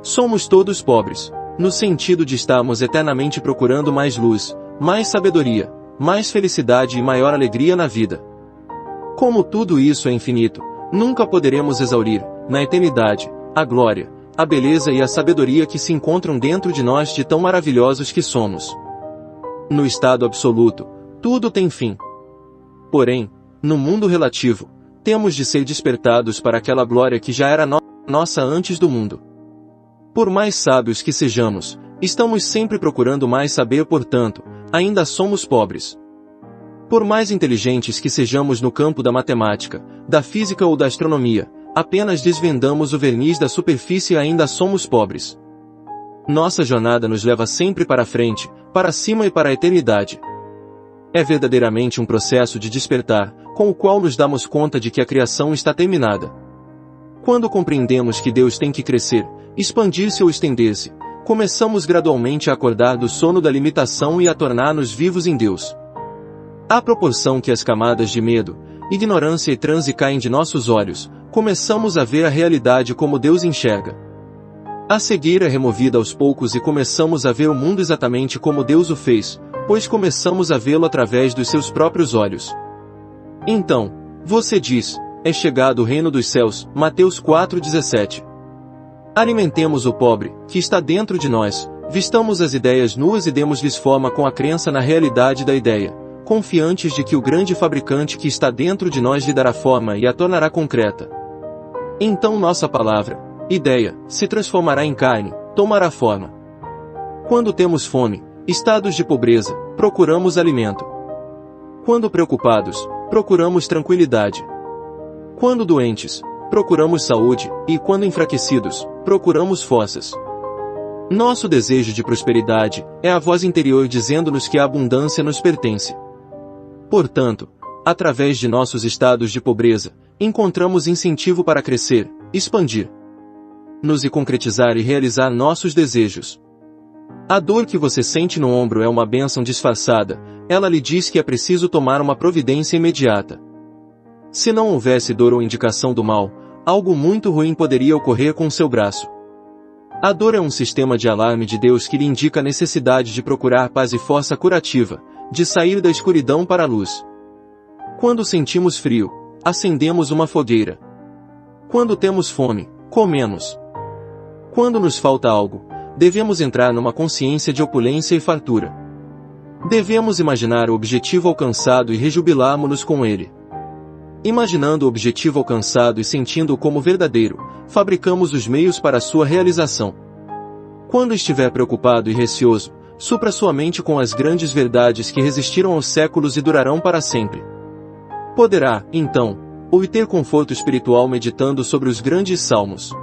Somos todos pobres, no sentido de estarmos eternamente procurando mais luz, mais sabedoria, mais felicidade e maior alegria na vida. Como tudo isso é infinito, nunca poderemos exaurir, na eternidade, a glória, a beleza e a sabedoria que se encontram dentro de nós de tão maravilhosos que somos. No estado absoluto, tudo tem fim. Porém, no mundo relativo, temos de ser despertados para aquela glória que já era nossa antes do mundo. Por mais sábios que sejamos, estamos sempre procurando mais saber, portanto, ainda somos pobres. Por mais inteligentes que sejamos no campo da matemática, da física ou da astronomia, apenas desvendamos o verniz da superfície e ainda somos pobres. Nossa jornada nos leva sempre para frente, para cima e para a eternidade. É verdadeiramente um processo de despertar, com o qual nos damos conta de que a criação está terminada. Quando compreendemos que Deus tem que crescer, expandir-se ou estender-se, começamos gradualmente a acordar do sono da limitação e a tornar-nos vivos em Deus. À proporção que as camadas de medo, ignorância e transe caem de nossos olhos, começamos a ver a realidade como Deus enxerga. A cegueira é removida aos poucos e começamos a ver o mundo exatamente como Deus o fez, pois começamos a vê-lo através dos seus próprios olhos. Então, você diz: é chegado o reino dos céus, Mateus 4,17. Alimentemos o pobre, que está dentro de nós, vistamos as ideias nuas e demos-lhes forma com a crença na realidade da ideia, confiantes de que o grande fabricante que está dentro de nós lhe dará forma e a tornará concreta. Então nossa palavra, ideia, se transformará em carne, tomará forma. Quando temos fome, estados de pobreza, procuramos alimento. Quando preocupados, procuramos tranquilidade. Quando doentes, procuramos saúde, e quando enfraquecidos, procuramos forças. Nosso desejo de prosperidade é a voz interior dizendo-nos que a abundância nos pertence. Portanto, através de nossos estados de pobreza, encontramos incentivo para crescer, expandir-nos e concretizar e realizar nossos desejos. A dor que você sente no ombro é uma bênção disfarçada, ela lhe diz que é preciso tomar uma providência imediata. Se não houvesse dor ou indicação do mal, algo muito ruim poderia ocorrer com seu braço. A dor é um sistema de alarme de Deus que lhe indica a necessidade de procurar paz e força curativa, de sair da escuridão para a luz. Quando sentimos frio, acendemos uma fogueira. Quando temos fome, comemos. Quando nos falta algo, devemos entrar numa consciência de opulência e fartura. Devemos imaginar o objetivo alcançado e rejubilarmos-nos com ele. Imaginando o objetivo alcançado e sentindo-o como verdadeiro, fabricamos os meios para a sua realização. Quando estiver preocupado e receoso, supra sua mente com as grandes verdades que resistiram aos séculos e durarão para sempre. Poderá, então, obter conforto espiritual meditando sobre os grandes salmos.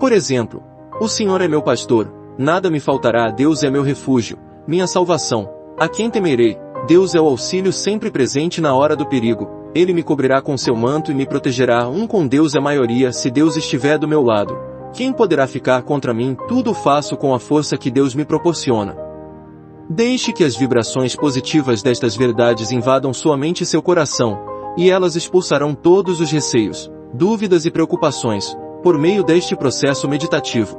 Por exemplo, o Senhor é meu pastor, nada me faltará, Deus é meu refúgio, minha salvação, a quem temerei, Deus é o auxílio sempre presente na hora do perigo, Ele me cobrirá com seu manto e me protegerá. Com Deus é maioria, se Deus estiver do meu lado, quem poderá ficar contra mim? Tudo faço com a força que Deus me proporciona. Deixe que as vibrações positivas destas verdades invadam sua mente e seu coração, e elas expulsarão todos os receios, dúvidas e preocupações, por meio deste processo meditativo.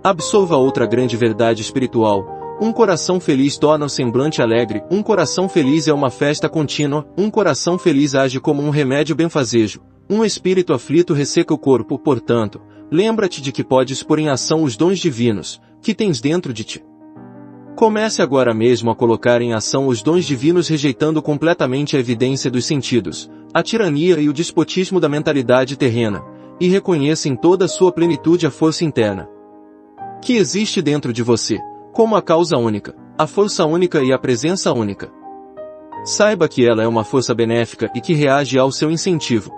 Absorva outra grande verdade espiritual. Um coração feliz torna o semblante alegre, um coração feliz é uma festa contínua, um coração feliz age como um remédio benfazejo, um espírito aflito resseca o corpo. Portanto, lembra-te de que podes pôr em ação os dons divinos, que tens dentro de ti. Comece agora mesmo a colocar em ação os dons divinos, rejeitando completamente a evidência dos sentidos, a tirania e o despotismo da mentalidade terrena, e reconheça em toda a sua plenitude a força interna que existe dentro de você, como a causa única, a força única e a presença única. Saiba que ela é uma força benéfica e que reage ao seu incentivo.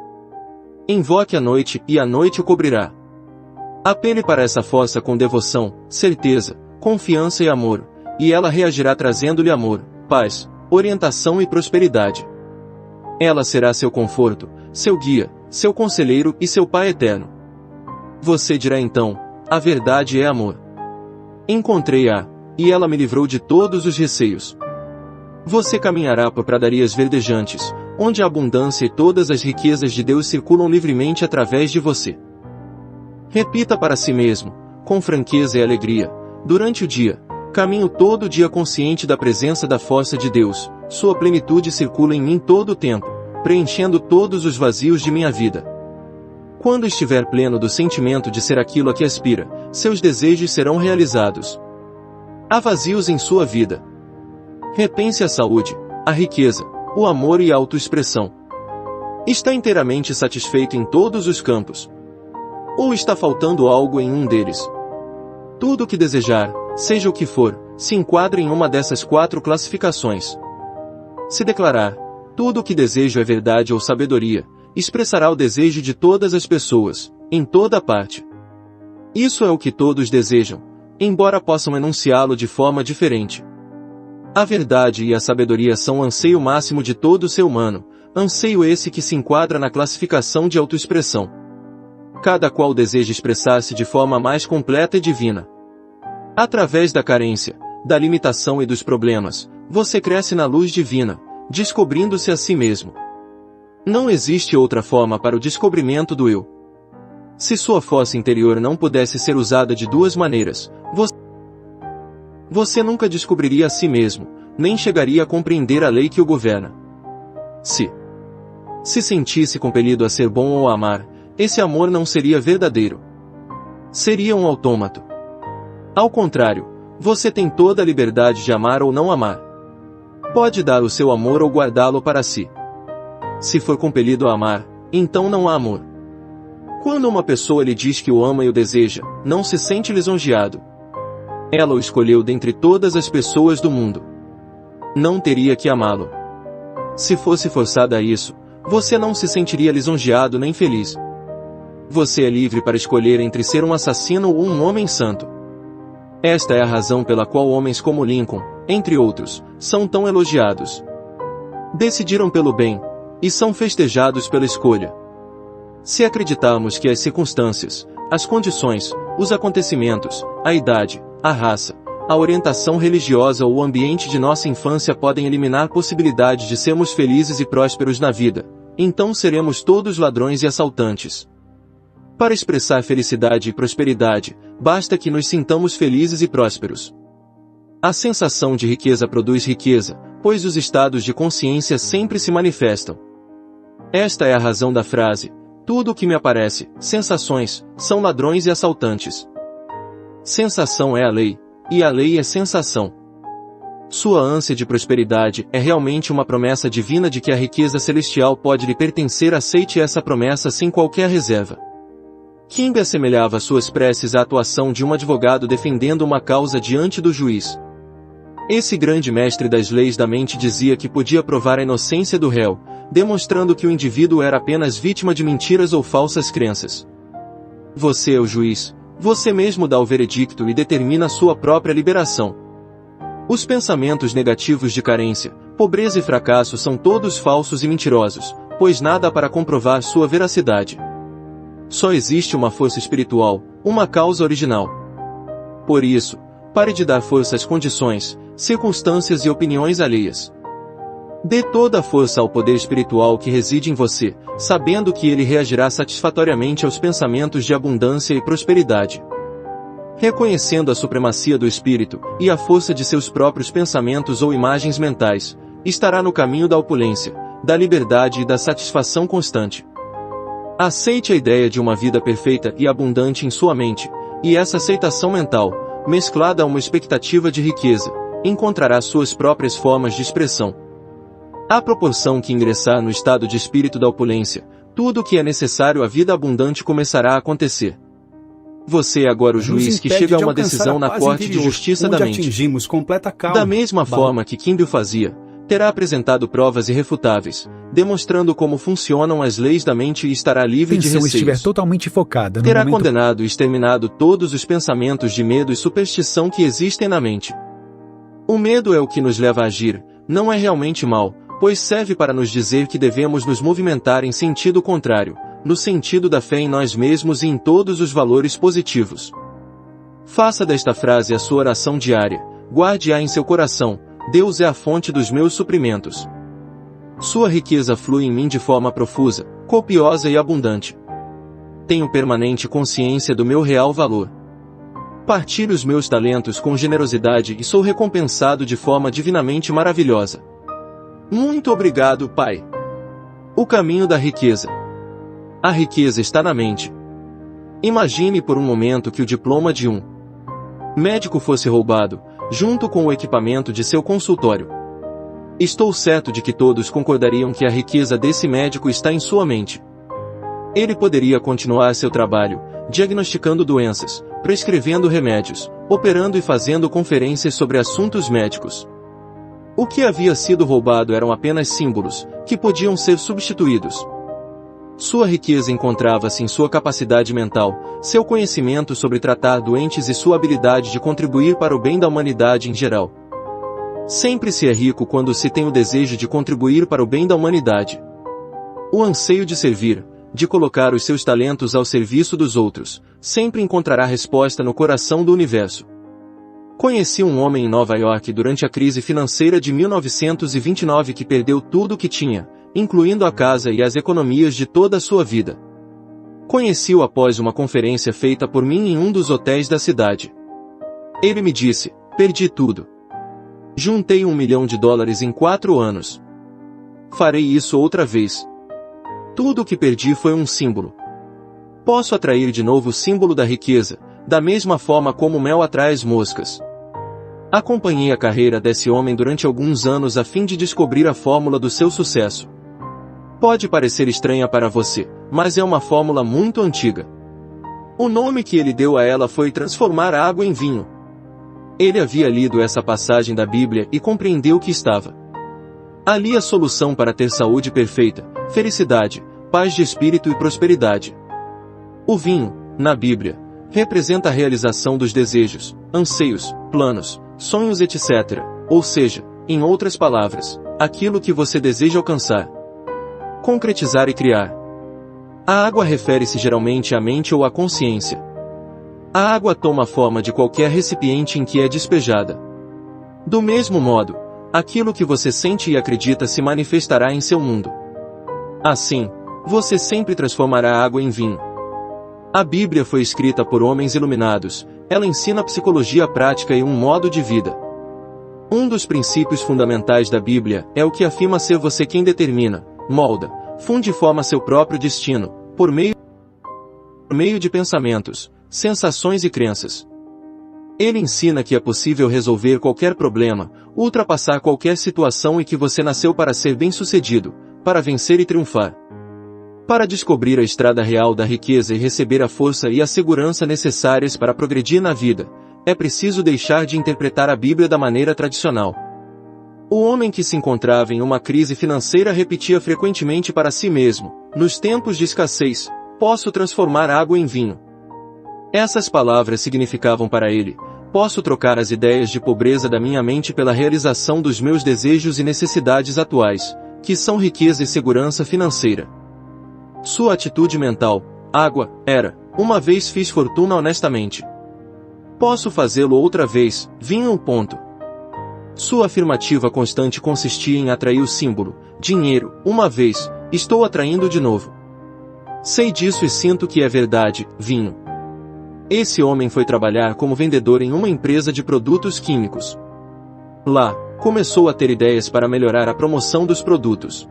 Invoque a noite e a noite o cobrirá. Apele para essa força com devoção, certeza, confiança e amor, e ela reagirá trazendo-lhe amor, paz, orientação e prosperidade. Ela será seu conforto, seu guia, seu conselheiro e seu Pai eterno. Você dirá então: a verdade é amor. Encontrei-a, e ela me livrou de todos os receios. Você caminhará por pradarias verdejantes, onde a abundância e todas as riquezas de Deus circulam livremente através de você. Repita para si mesmo, com franqueza e alegria, durante o dia: caminho todo o dia consciente da presença da força de Deus, sua plenitude circula em mim todo o tempo, preenchendo todos os vazios de minha vida. Quando estiver pleno do sentimento de ser aquilo a que aspira, seus desejos serão realizados. Há vazios em sua vida. Repense a saúde, a riqueza, o amor e a autoexpressão. Está inteiramente satisfeito em todos os campos? Ou está faltando algo em um deles? Tudo o que desejar, seja o que for, se enquadra em uma dessas 4 classificações. Se declarar: tudo o que desejo é verdade ou sabedoria, expressará o desejo de todas as pessoas, em toda parte. Isso é o que todos desejam, embora possam enunciá-lo de forma diferente. A verdade e a sabedoria são o anseio máximo de todo ser humano, anseio esse que se enquadra na classificação de autoexpressão. Cada qual deseja expressar-se de forma mais completa e divina. Através da carência, da limitação e dos problemas, você cresce na luz divina, descobrindo-se a si mesmo. Não existe outra forma para o descobrimento do eu. Se sua força interior não pudesse ser usada de 2 maneiras, você nunca descobriria a si mesmo, nem chegaria a compreender a lei que o governa. Se sentisse compelido a ser bom ou a amar, esse amor não seria verdadeiro. Seria um autômato. Ao contrário, você tem toda a liberdade de amar ou não amar. Pode dar o seu amor ou guardá-lo para si. Se for compelido a amar, então não há amor. Quando uma pessoa lhe diz que o ama e o deseja, não se sente lisonjeado. Ela o escolheu dentre todas as pessoas do mundo. Não teria que amá-lo. Se fosse forçada a isso, você não se sentiria lisonjeado nem feliz. Você é livre para escolher entre ser um assassino ou um homem santo. Esta é a razão pela qual homens como Lincoln, entre outros, são tão elogiados. Decidiram pelo bem, e são festejados pela escolha. Se acreditarmos que as circunstâncias, as condições, os acontecimentos, a idade, a raça, a orientação religiosa ou o ambiente de nossa infância podem eliminar possibilidade de sermos felizes e prósperos na vida, então seremos todos ladrões e assaltantes. Para expressar felicidade e prosperidade, basta que nos sintamos felizes e prósperos. A sensação de riqueza produz riqueza, pois os estados de consciência sempre se manifestam. Esta é a razão da frase: tudo o que me aparece, sensações, são ladrões e assaltantes. Sensação é a lei, e a lei é sensação. Sua ânsia de prosperidade é realmente uma promessa divina de que a riqueza celestial pode lhe pertencer. Aceite essa promessa sem qualquer reserva. King assemelhava suas preces à atuação de um advogado defendendo uma causa diante do juiz. Esse grande mestre das leis da mente dizia que podia provar a inocência do réu, demonstrando que o indivíduo era apenas vítima de mentiras ou falsas crenças. Você é o juiz, você mesmo dá o veredicto e determina sua própria liberação. Os pensamentos negativos de carência, pobreza e fracasso são todos falsos e mentirosos, pois nada há para comprovar sua veracidade. Só existe uma força espiritual, uma causa original. Por isso, pare de dar força às condições, circunstâncias e opiniões alheias. Dê toda a força ao poder espiritual que reside em você, sabendo que ele reagirá satisfatoriamente aos pensamentos de abundância e prosperidade. Reconhecendo a supremacia do espírito e a força de seus próprios pensamentos ou imagens mentais, estará no caminho da opulência, da liberdade e da satisfação constante. Aceite a ideia de uma vida perfeita e abundante em sua mente, e essa aceitação mental, mesclada a uma expectativa de riqueza, encontrará suas próprias formas de expressão. À proporção que ingressar no estado de espírito da opulência, Tudo o que é necessário à vida abundante começará a acontecer. Você é agora o juiz que chega a uma decisão na Corte de Justiça da mente. Atingimos completa calma. Da mesma forma que Kimball fazia, terá apresentado provas irrefutáveis, demonstrando como funcionam as leis da mente e estará livre de receios. Estiver totalmente focada no terá momento... condenado e exterminado todos os pensamentos de medo e superstição que existem na mente. O medo é o que nos leva a agir, não é realmente mal, pois serve para nos dizer que devemos nos movimentar em sentido contrário, no sentido da fé em nós mesmos e em todos os valores positivos. Faça desta frase a sua oração diária, guarde-a em seu coração: Deus é a fonte dos meus suprimentos. Sua riqueza flui em mim de forma profusa, copiosa e abundante. Tenho permanente consciência do meu real valor. Partilho os meus talentos com generosidade e sou recompensado de forma divinamente maravilhosa. Muito obrigado, Pai. O caminho da riqueza. A riqueza está na mente. Imagine por um momento que o diploma de um médico fosse roubado, junto com o equipamento de seu consultório. Estou certo de que todos concordariam que a riqueza desse médico está em sua mente. Ele poderia continuar seu trabalho, diagnosticando doenças, prescrevendo remédios, operando e fazendo conferências sobre assuntos médicos. O que havia sido roubado eram apenas símbolos, que podiam ser substituídos. Sua riqueza encontrava-se em sua capacidade mental, seu conhecimento sobre tratar doentes e sua habilidade de contribuir para o bem da humanidade em geral. Sempre se é rico quando se tem o desejo de contribuir para o bem da humanidade. O anseio de servir, de colocar os seus talentos ao serviço dos outros, sempre encontrará resposta no coração do universo. Conheci um homem em Nova York durante a crise financeira de 1929 que perdeu tudo o que tinha, incluindo a casa e as economias de toda a sua vida. Conheci-o após uma conferência feita por mim em um dos hotéis da cidade. Ele me disse: perdi tudo. Juntei $1 milhão em 4 anos. Farei isso outra vez. Tudo o que perdi foi um símbolo. Posso atrair de novo o símbolo da riqueza, da mesma forma como o mel atrai as moscas. Acompanhei a carreira desse homem durante alguns anos a fim de descobrir a fórmula do seu sucesso. Pode parecer estranha para você, mas é uma fórmula muito antiga. O nome que ele deu a ela foi transformar a água em vinho. Ele havia lido essa passagem da Bíblia e compreendeu que estava ali a solução para ter saúde perfeita, felicidade, paz de espírito e prosperidade. O vinho, na Bíblia, representa a realização dos desejos, anseios, planos, sonhos, etc. Ou seja, em outras palavras, aquilo que você deseja alcançar, concretizar e criar. A água refere-se geralmente à mente ou à consciência. A água toma a forma de qualquer recipiente em que é despejada. Do mesmo modo, aquilo que você sente e acredita se manifestará em seu mundo. Assim, você sempre transformará a água em vinho. A Bíblia foi escrita por homens iluminados, ela ensina psicologia prática e um modo de vida. Um dos princípios fundamentais da Bíblia é o que afirma ser você quem determina, molda, funde e forma seu próprio destino, por meio de pensamentos, sensações e crenças. Ele ensina que é possível resolver qualquer problema, ultrapassar qualquer situação e que você nasceu para ser bem-sucedido, para vencer e triunfar. Para descobrir a estrada real da riqueza e receber a força e a segurança necessárias para progredir na vida, é preciso deixar de interpretar a Bíblia da maneira tradicional. O homem que se encontrava em uma crise financeira repetia frequentemente para si mesmo: nos tempos de escassez, posso transformar água em vinho. Essas palavras significavam para ele: posso trocar as ideias de pobreza da minha mente pela realização dos meus desejos e necessidades atuais, que são riqueza e segurança financeira. Sua atitude mental, água, era: uma vez fiz fortuna honestamente. Posso fazê-lo outra vez, vinho. Sua afirmativa constante consistia em atrair o símbolo, dinheiro, uma vez, estou atraindo de novo. Sei disso e sinto que é verdade, vinho. Esse homem foi trabalhar como vendedor em uma empresa de produtos químicos. Lá, começou a ter ideias para melhorar a promoção dos produtos.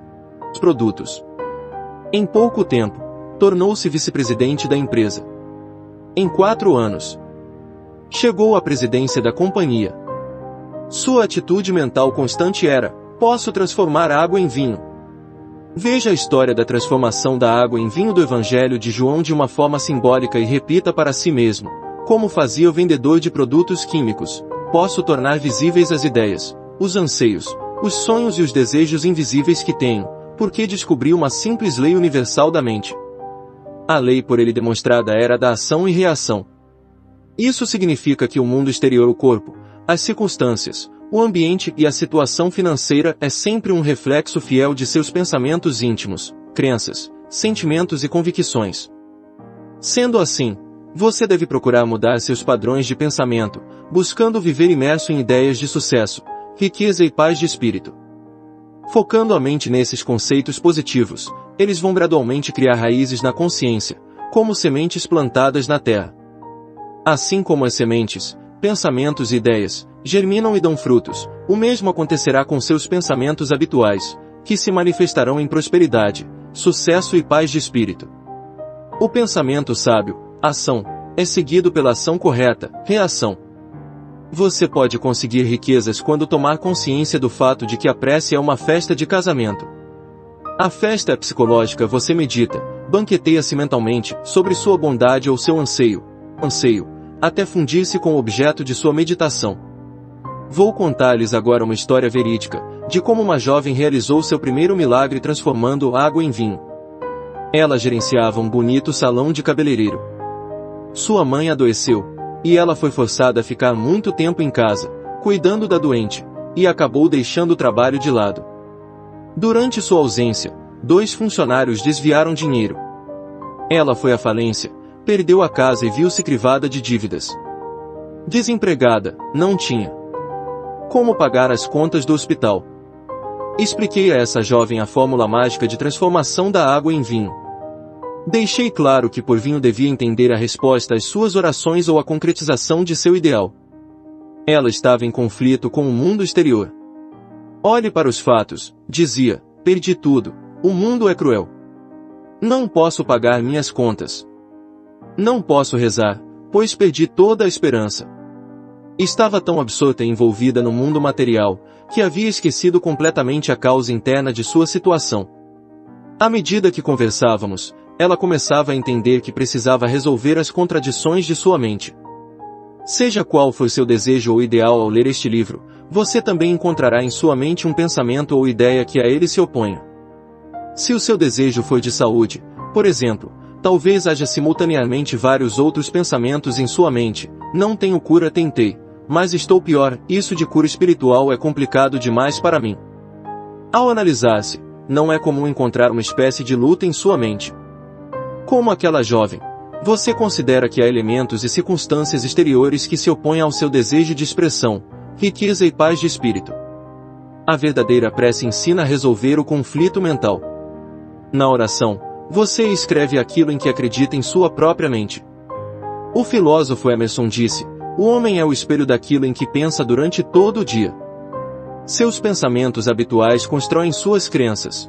Em pouco tempo, tornou-se vice-presidente da empresa. Em 4 anos, chegou à presidência da companhia. Sua atitude mental constante era: posso transformar água em vinho. Veja a história da transformação da água em vinho do Evangelho de João de uma forma simbólica e repita para si mesmo, como fazia o vendedor de produtos químicos: posso tornar visíveis as ideias, os anseios, os sonhos e os desejos invisíveis que tenho, porque descobri uma simples lei universal da mente. A lei por ele demonstrada era da ação e reação. Isso significa que o mundo exterior, o corpo, as circunstâncias, o ambiente e a situação financeira é sempre um reflexo fiel de seus pensamentos íntimos, crenças, sentimentos e convicções. Sendo assim, você deve procurar mudar seus padrões de pensamento, buscando viver imerso em ideias de sucesso, riqueza e paz de espírito. Focando a mente nesses conceitos positivos, eles vão gradualmente criar raízes na consciência, como sementes plantadas na terra. Assim como as sementes, pensamentos e ideias germinam e dão frutos, o mesmo acontecerá com seus pensamentos habituais, que se manifestarão em prosperidade, sucesso e paz de espírito. O pensamento sábio, ação, é seguido pela ação correta, reação. Você pode conseguir riquezas quando tomar consciência do fato de que a prece é uma festa de casamento. A festa é psicológica. Você medita, banqueteia-se mentalmente sobre sua bondade ou seu anseio, até fundir-se com o objeto de sua meditação. Vou contar-lhes agora uma história verídica, de como uma jovem realizou seu primeiro milagre transformando água em vinho. Ela gerenciava um bonito salão de cabeleireiro. Sua mãe adoeceu, e ela foi forçada a ficar muito tempo em casa, cuidando da doente, e acabou deixando o trabalho de lado. Durante sua ausência, 2 funcionários desviaram dinheiro. Ela foi à falência, perdeu a casa e viu-se crivada de dívidas. Desempregada, não tinha como pagar as contas do hospital. Expliquei a essa jovem a fórmula mágica de transformação da água em vinho. Deixei claro que por vinho devia entender a resposta às suas orações ou a concretização de seu ideal. Ela estava em conflito com o mundo exterior. Olhe para os fatos, dizia, perdi tudo, o mundo é cruel. Não posso pagar minhas contas. Não posso rezar, pois perdi toda a esperança. Estava tão absorta e envolvida no mundo material, que havia esquecido completamente a causa interna de sua situação. À medida que conversávamos, ela começava a entender que precisava resolver as contradições de sua mente. Seja qual for seu desejo ou ideal ao ler este livro, você também encontrará em sua mente um pensamento ou ideia que a ele se oponha. Se o seu desejo for de saúde, por exemplo, talvez haja simultaneamente vários outros pensamentos em sua mente: não tenho cura, tentei, mas estou pior, isso de cura espiritual é complicado demais para mim. Ao analisar-se, não é comum encontrar uma espécie de luta em sua mente. Como aquela jovem, você considera que há elementos e circunstâncias exteriores que se opõem ao seu desejo de expressão, riqueza e paz de espírito. A verdadeira prece ensina a resolver o conflito mental. Na oração, você escreve aquilo em que acredita em sua própria mente. O filósofo Emerson disse: o homem é o espelho daquilo em que pensa durante todo o dia. Seus pensamentos habituais constroem suas crenças.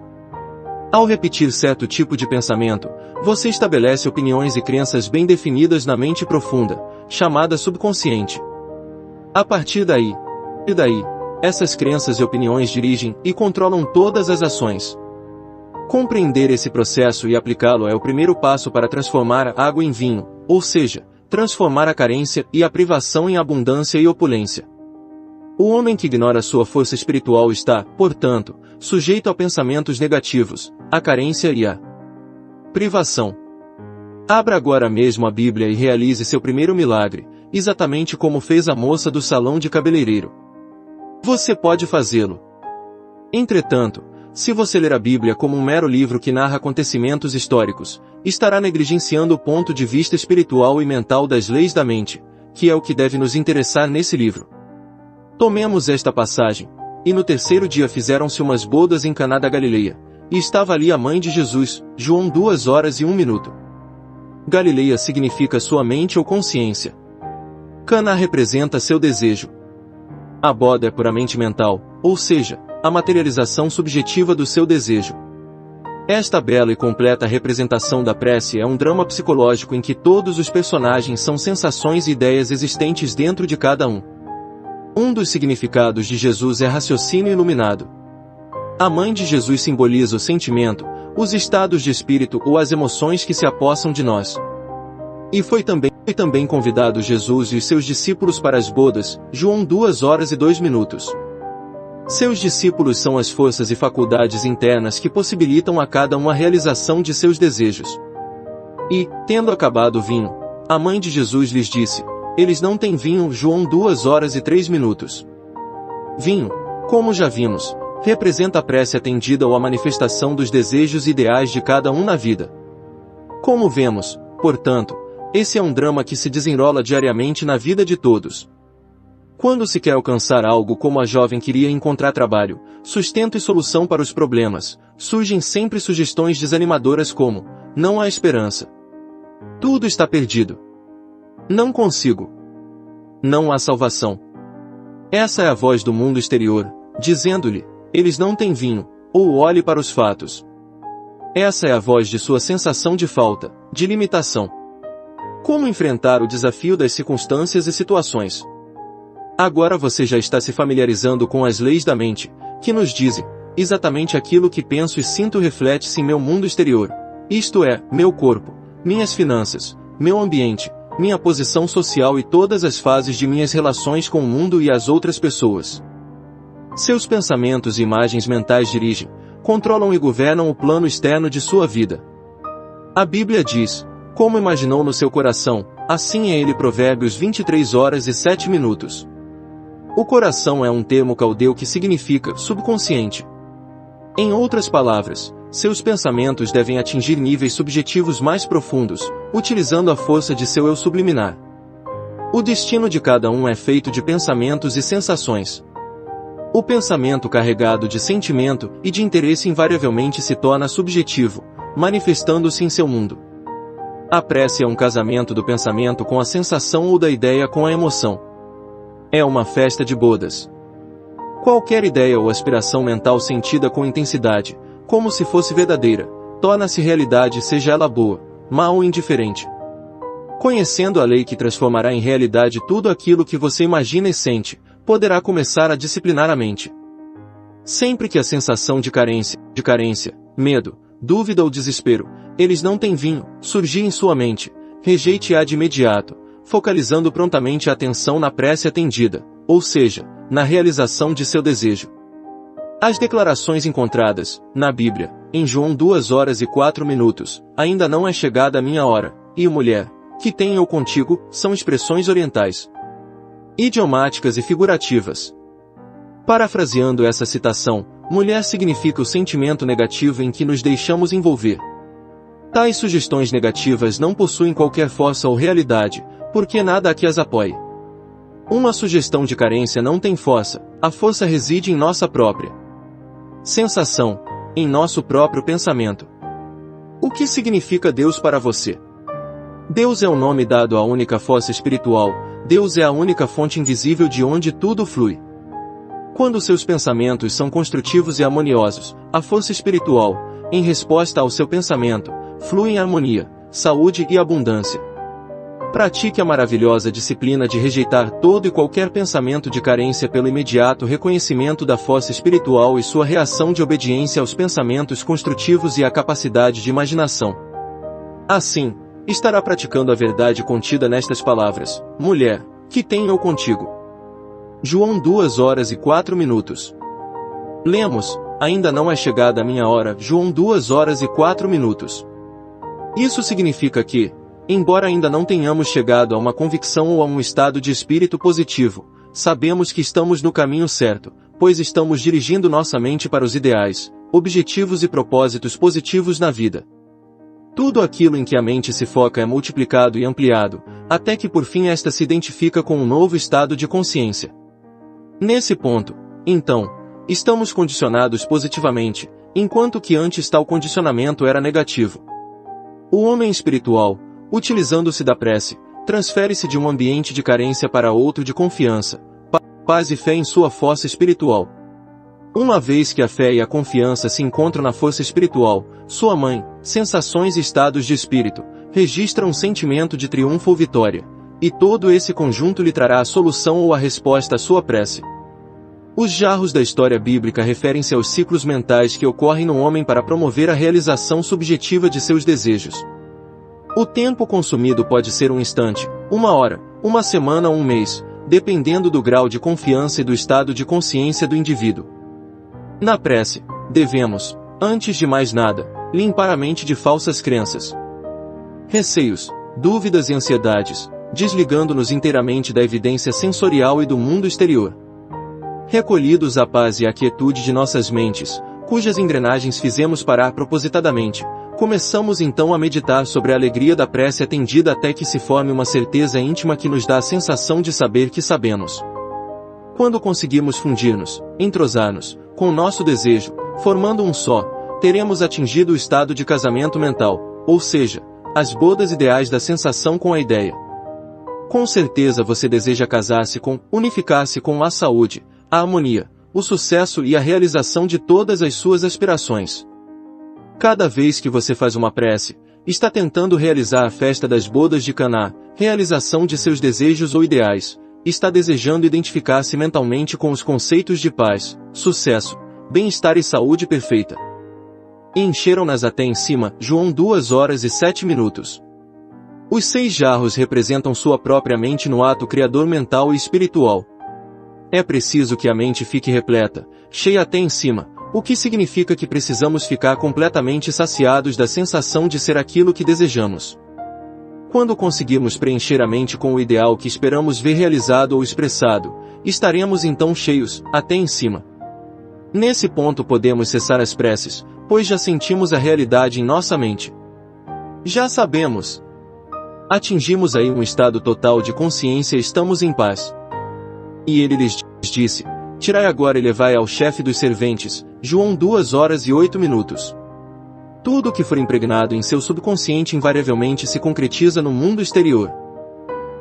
Ao repetir certo tipo de pensamento, você estabelece opiniões e crenças bem definidas na mente profunda, chamada subconsciente. A partir daí, essas crenças e opiniões dirigem e controlam todas as ações. Compreender esse processo e aplicá-lo é o primeiro passo para transformar a água em vinho, ou seja, transformar a carência e a privação em abundância e opulência. O homem que ignora sua força espiritual está, portanto, sujeito a pensamentos negativos, a carência e a privação. Abra agora mesmo a Bíblia e realize seu primeiro milagre, exatamente como fez a moça do salão de cabeleireiro. Você pode fazê-lo. Entretanto, se você ler a Bíblia como um mero livro que narra acontecimentos históricos, estará negligenciando o ponto de vista espiritual e mental das leis da mente, que é o que deve nos interessar nesse livro. Tomemos esta passagem: e no 3º dia fizeram-se umas bodas em Caná da Galileia, e estava ali a mãe de Jesus. João 2:01. Galileia significa sua mente ou consciência. Caná representa seu desejo. A boda é puramente mental, ou seja, a materialização subjetiva do seu desejo. Esta bela e completa representação da prece é um drama psicológico em que todos os personagens são sensações e ideias existentes dentro de cada um. Um dos significados de Jesus é raciocínio iluminado. A mãe de Jesus simboliza o sentimento, os estados de espírito ou as emoções que se apossam de nós. E foi também convidado Jesus e os seus discípulos para as bodas, João 2h02. Seus discípulos são as forças e faculdades internas que possibilitam a cada um a realização de seus desejos. E, tendo acabado o vinho, a mãe de Jesus lhes disse, eles não têm vinho, João 2h03. Vinho, como já vimos, representa a prece atendida ou a manifestação dos desejos ideais de cada um na vida. Como vemos, portanto, esse é um drama que se desenrola diariamente na vida de todos. Quando se quer alcançar algo como a jovem queria encontrar trabalho, sustento e solução para os problemas, surgem sempre sugestões desanimadoras como, não há esperança. Tudo está perdido. Não consigo. Não há salvação. Essa é a voz do mundo exterior, dizendo-lhe, eles não têm vinho, ou olhe para os fatos. Essa é a voz de sua sensação de falta, de limitação. Como enfrentar o desafio das circunstâncias e situações? Agora você já está se familiarizando com as leis da mente, que nos dizem, exatamente aquilo que penso e sinto reflete-se em meu mundo exterior, isto é, meu corpo, minhas finanças, meu ambiente, minha posição social e todas as fases de minhas relações com o mundo e as outras pessoas. Seus pensamentos e imagens mentais dirigem, controlam e governam o plano externo de sua vida. A Bíblia diz, como imaginou no seu coração, assim é ele. Provérbios 23h07. O coração é um termo caldeu que significa subconsciente. Em outras palavras, seus pensamentos devem atingir níveis subjetivos mais profundos, utilizando a força de seu eu subliminar. O destino de cada um é feito de pensamentos e sensações. O pensamento carregado de sentimento e de interesse invariavelmente se torna subjetivo, manifestando-se em seu mundo. A prece é um casamento do pensamento com a sensação ou da ideia com a emoção. É uma festa de bodas. Qualquer ideia ou aspiração mental sentida com intensidade, como se fosse verdadeira, torna-se realidade, seja ela boa, má ou indiferente. Conhecendo a lei que transformará em realidade tudo aquilo que você imagina e sente, poderá começar a disciplinar a mente. Sempre que a sensação de carência, medo, dúvida ou desespero, eles não têm vinho, surgir em sua mente, rejeite-a de imediato, focalizando prontamente a atenção na prece atendida, ou seja, na realização de seu desejo. As declarações encontradas, na Bíblia, em João 2h04, ainda não é chegada a minha hora, e mulher, que tenho eu contigo, são expressões orientais, idiomáticas e figurativas. Parafraseando essa citação, mulher significa o sentimento negativo em que nos deixamos envolver. Tais sugestões negativas não possuem qualquer força ou realidade, porque nada aqui as apoie. Uma sugestão de carência não tem força, a força reside em nossa própria sensação, em nosso próprio pensamento. O que significa Deus para você? Deus é o nome dado à única força espiritual, Deus é a única fonte invisível de onde tudo flui. Quando seus pensamentos são construtivos e harmoniosos, a força espiritual, em resposta ao seu pensamento, flui em harmonia, saúde e abundância. Pratique a maravilhosa disciplina de rejeitar todo e qualquer pensamento de carência pelo imediato reconhecimento da força espiritual e sua reação de obediência aos pensamentos construtivos e à capacidade de imaginação. Assim, estará praticando a verdade contida nestas palavras, mulher, que tenho eu contigo. João 2h04. Lemos, ainda não é chegada a minha hora, João 2h04. Isso significa que, embora ainda não tenhamos chegado a uma convicção ou a um estado de espírito positivo, sabemos que estamos no caminho certo, pois estamos dirigindo nossa mente para os ideais, objetivos e propósitos positivos na vida. Tudo aquilo em que a mente se foca é multiplicado e ampliado, até que por fim esta se identifica com um novo estado de consciência. Nesse ponto, então, estamos condicionados positivamente, enquanto que antes tal condicionamento era negativo. O homem espiritual, utilizando-se da prece, transfere-se de um ambiente de carência para outro de confiança, paz e fé em sua força espiritual. Uma vez que a fé e a confiança se encontram na força espiritual, sua mãe, sensações e estados de espírito, registra um sentimento de triunfo ou vitória, e todo esse conjunto lhe trará a solução ou a resposta à sua prece. Os jarros da história bíblica referem-se aos ciclos mentais que ocorrem no homem para promover a realização subjetiva de seus desejos. O tempo consumido pode ser um instante, uma hora, uma semana ou um mês, dependendo do grau de confiança e do estado de consciência do indivíduo. Na prece, devemos, antes de mais nada, limpar a mente de falsas crenças, receios, dúvidas e ansiedades, desligando-nos inteiramente da evidência sensorial e do mundo exterior. Recolhidos à paz e à quietude de nossas mentes, cujas engrenagens fizemos parar propositadamente, começamos então a meditar sobre a alegria da prece atendida até que se forme uma certeza íntima que nos dá a sensação de saber que sabemos. Quando conseguimos fundir-nos, entrosar-nos, com o nosso desejo, formando um só, teremos atingido o estado de casamento mental, ou seja, as bodas ideais da sensação com a ideia. Com certeza você deseja casar-se com, unificar-se com a saúde, a harmonia, o sucesso e a realização de todas as suas aspirações. Cada vez que você faz uma prece, está tentando realizar a festa das bodas de Caná, realização de seus desejos ou ideais, está desejando identificar-se mentalmente com os conceitos de paz, sucesso, bem-estar e saúde perfeita. E encheram-nas até em cima, João 2h07. Os 6 jarros representam sua própria mente no ato criador mental e espiritual. É preciso que a mente fique repleta, cheia até em cima, o que significa que precisamos ficar completamente saciados da sensação de ser aquilo que desejamos. Quando conseguirmos preencher a mente com o ideal que esperamos ver realizado ou expressado, estaremos então cheios, até em cima. Nesse ponto podemos cessar as preces, pois já sentimos a realidade em nossa mente. Já sabemos. Atingimos aí um estado total de consciência e estamos em paz. E ele lhes disse: tirai agora e levai ao chefe dos serventes, João 2h08. Tudo que for impregnado em seu subconsciente invariavelmente se concretiza no mundo exterior.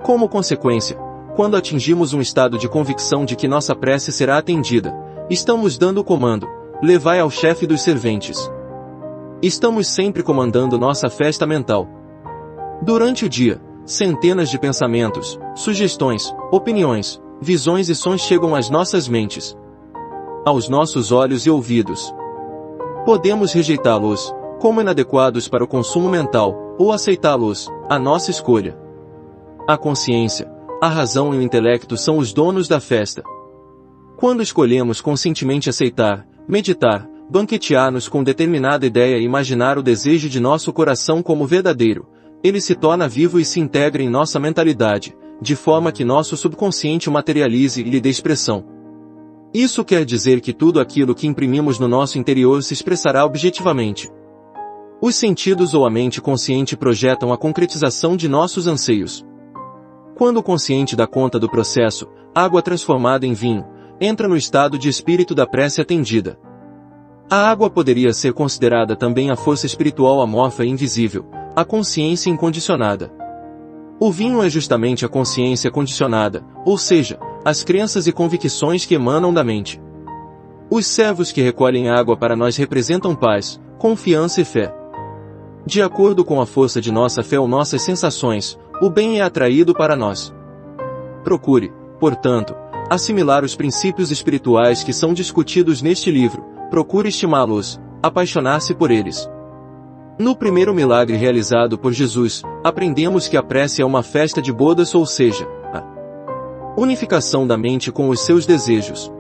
Como consequência, quando atingimos um estado de convicção de que nossa prece será atendida, estamos dando o comando: levai ao chefe dos serventes. Estamos sempre comandando nossa festa mental. Durante o dia, centenas de pensamentos, sugestões, opiniões, visões e sons chegam às nossas mentes, aos nossos olhos e ouvidos. Podemos rejeitá-los, como inadequados para o consumo mental, ou aceitá-los, a nossa escolha. A consciência, a razão e o intelecto são os donos da festa. Quando escolhemos conscientemente aceitar, meditar, banquetear-nos com determinada ideia e imaginar o desejo de nosso coração como verdadeiro, ele se torna vivo e se integra em nossa mentalidade, de forma que nosso subconsciente o materialize e lhe dê expressão. Isso quer dizer que tudo aquilo que imprimimos no nosso interior se expressará objetivamente. Os sentidos ou a mente consciente projetam a concretização de nossos anseios. Quando o consciente dá conta do processo, água transformada em vinho, entra no estado de espírito da prece atendida. A água poderia ser considerada também a força espiritual amorfa e invisível, a consciência incondicionada. O vinho é justamente a consciência condicionada, ou seja, as crenças e convicções que emanam da mente. Os servos que recolhem água para nós representam paz, confiança e fé. De acordo com a força de nossa fé ou nossas sensações, o bem é atraído para nós. Procure, portanto, assimilar os princípios espirituais que são discutidos neste livro, procure estimá-los, apaixonar-se por eles. No primeiro milagre realizado por Jesus, aprendemos que a prece é uma festa de bodas, ou seja, a unificação da mente com os seus desejos.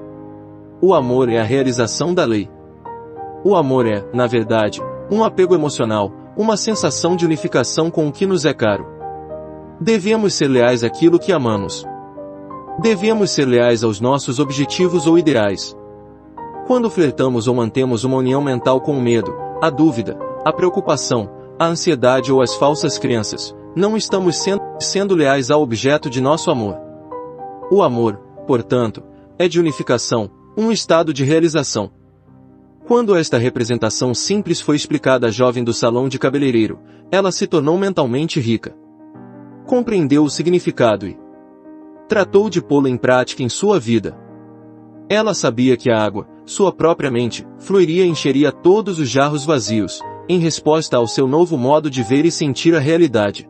O amor é a realização da lei. O amor é, na verdade, um apego emocional, uma sensação de unificação com o que nos é caro. Devemos ser leais àquilo que amamos. Devemos ser leais aos nossos objetivos ou ideais. Quando flertamos ou mantemos uma união mental com o medo, a dúvida, a preocupação, a ansiedade ou as falsas crenças, não estamos sendo leais ao objeto de nosso amor. O amor, portanto, é de unificação, um estado de realização. Quando esta representação simples foi explicada à jovem do salão de cabeleireiro, ela se tornou mentalmente rica. Compreendeu o significado e tratou de pô-lo em prática em sua vida. Ela sabia que a água, sua própria mente, fluiria e encheria todos os jarros vazios, em resposta ao seu novo modo de ver e sentir a realidade.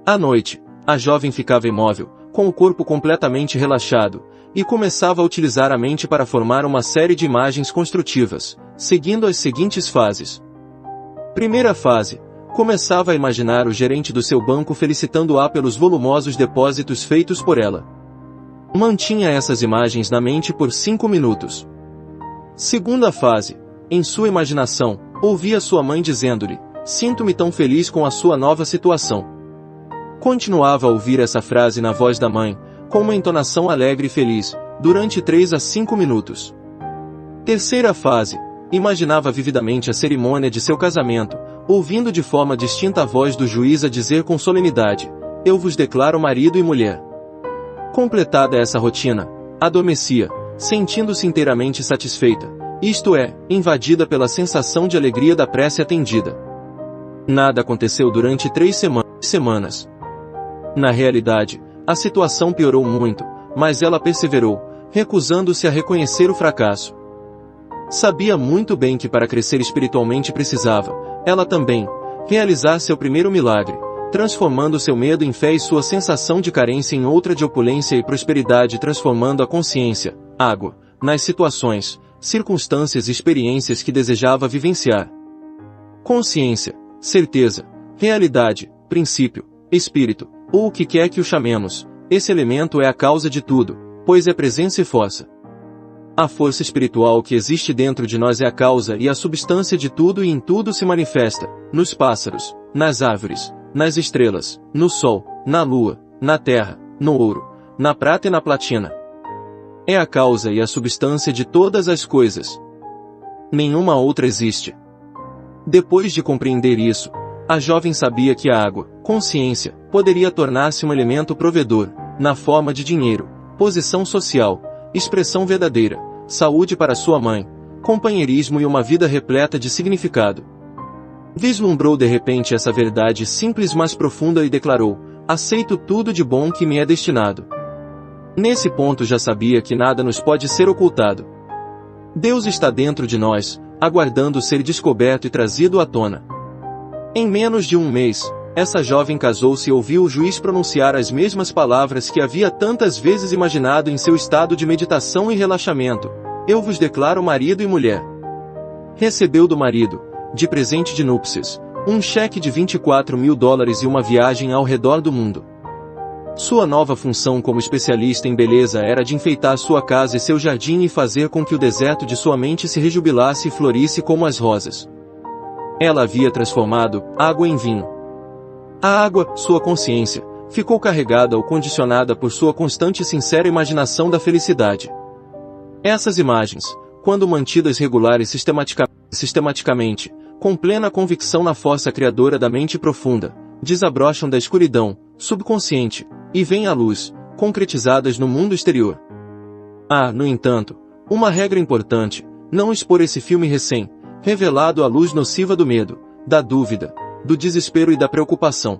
À noite, a jovem ficava imóvel, com o corpo completamente relaxado, e começava a utilizar a mente para formar uma série de imagens construtivas, seguindo as seguintes fases. Primeira fase. Começava a imaginar o gerente do seu banco felicitando-a pelos volumosos depósitos feitos por ela. Mantinha essas imagens na mente por 5 minutos. Segunda fase. Em sua imaginação, ouvia sua mãe dizendo-lhe: "Sinto-me tão feliz com a sua nova situação." Continuava a ouvir essa frase na voz da mãe, com uma entonação alegre e feliz, durante 3 a 5 minutos. Terceira fase. Imaginava vividamente a cerimônia de seu casamento, ouvindo de forma distinta a voz do juiz a dizer com solenidade: "Eu vos declaro marido e mulher." Completada essa rotina, adormecia, sentindo-se inteiramente satisfeita, isto é, invadida pela sensação de alegria da prece atendida. Nada aconteceu durante 3 semanas. Na realidade, a situação piorou muito, mas ela perseverou, recusando-se a reconhecer o fracasso. Sabia muito bem que para crescer espiritualmente precisava, ela também, realizar seu primeiro milagre, transformando seu medo em fé e sua sensação de carência em outra de opulência e prosperidade, transformando a consciência, água, nas situações, circunstâncias e experiências que desejava vivenciar. Consciência, certeza, realidade, princípio, espírito, ou o que quer que o chamemos, esse elemento é a causa de tudo, pois é presença e força. A força espiritual que existe dentro de nós é a causa e a substância de tudo e em tudo se manifesta, nos pássaros, nas árvores, nas estrelas, no sol, na lua, na terra, no ouro, na prata e na platina. É a causa e a substância de todas as coisas. Nenhuma outra existe. Depois de compreender isso, a jovem sabia que a água, consciência, poderia tornar-se um elemento provedor, na forma de dinheiro, posição social, expressão verdadeira, saúde para sua mãe, companheirismo e uma vida repleta de significado. Vislumbrou de repente essa verdade simples mas profunda e declarou: "Aceito tudo de bom que me é destinado." Nesse ponto já sabia que nada nos pode ser ocultado. Deus está dentro de nós, aguardando ser descoberto e trazido à tona. Em menos de 1 mês, essa jovem casou-se e ouviu o juiz pronunciar as mesmas palavras que havia tantas vezes imaginado em seu estado de meditação e relaxamento: "Eu vos declaro marido e mulher." Recebeu do marido, de presente de núpcias, um cheque de $24.000 e uma viagem ao redor do mundo. Sua nova função como especialista em beleza era de enfeitar sua casa e seu jardim e fazer com que o deserto de sua mente se rejubilasse e florisse como as rosas. Ela havia transformado água em vinho. A água, sua consciência, ficou carregada ou condicionada por sua constante e sincera imaginação da felicidade. Essas imagens, quando mantidas regular e sistematicamente, com plena convicção na força criadora da mente profunda, desabrocham da escuridão, subconsciente, e vêm à luz, concretizadas no mundo exterior. Há, no entanto, uma regra importante: não expor esse filme revelado à luz nociva do medo, da dúvida, do desespero e da preocupação.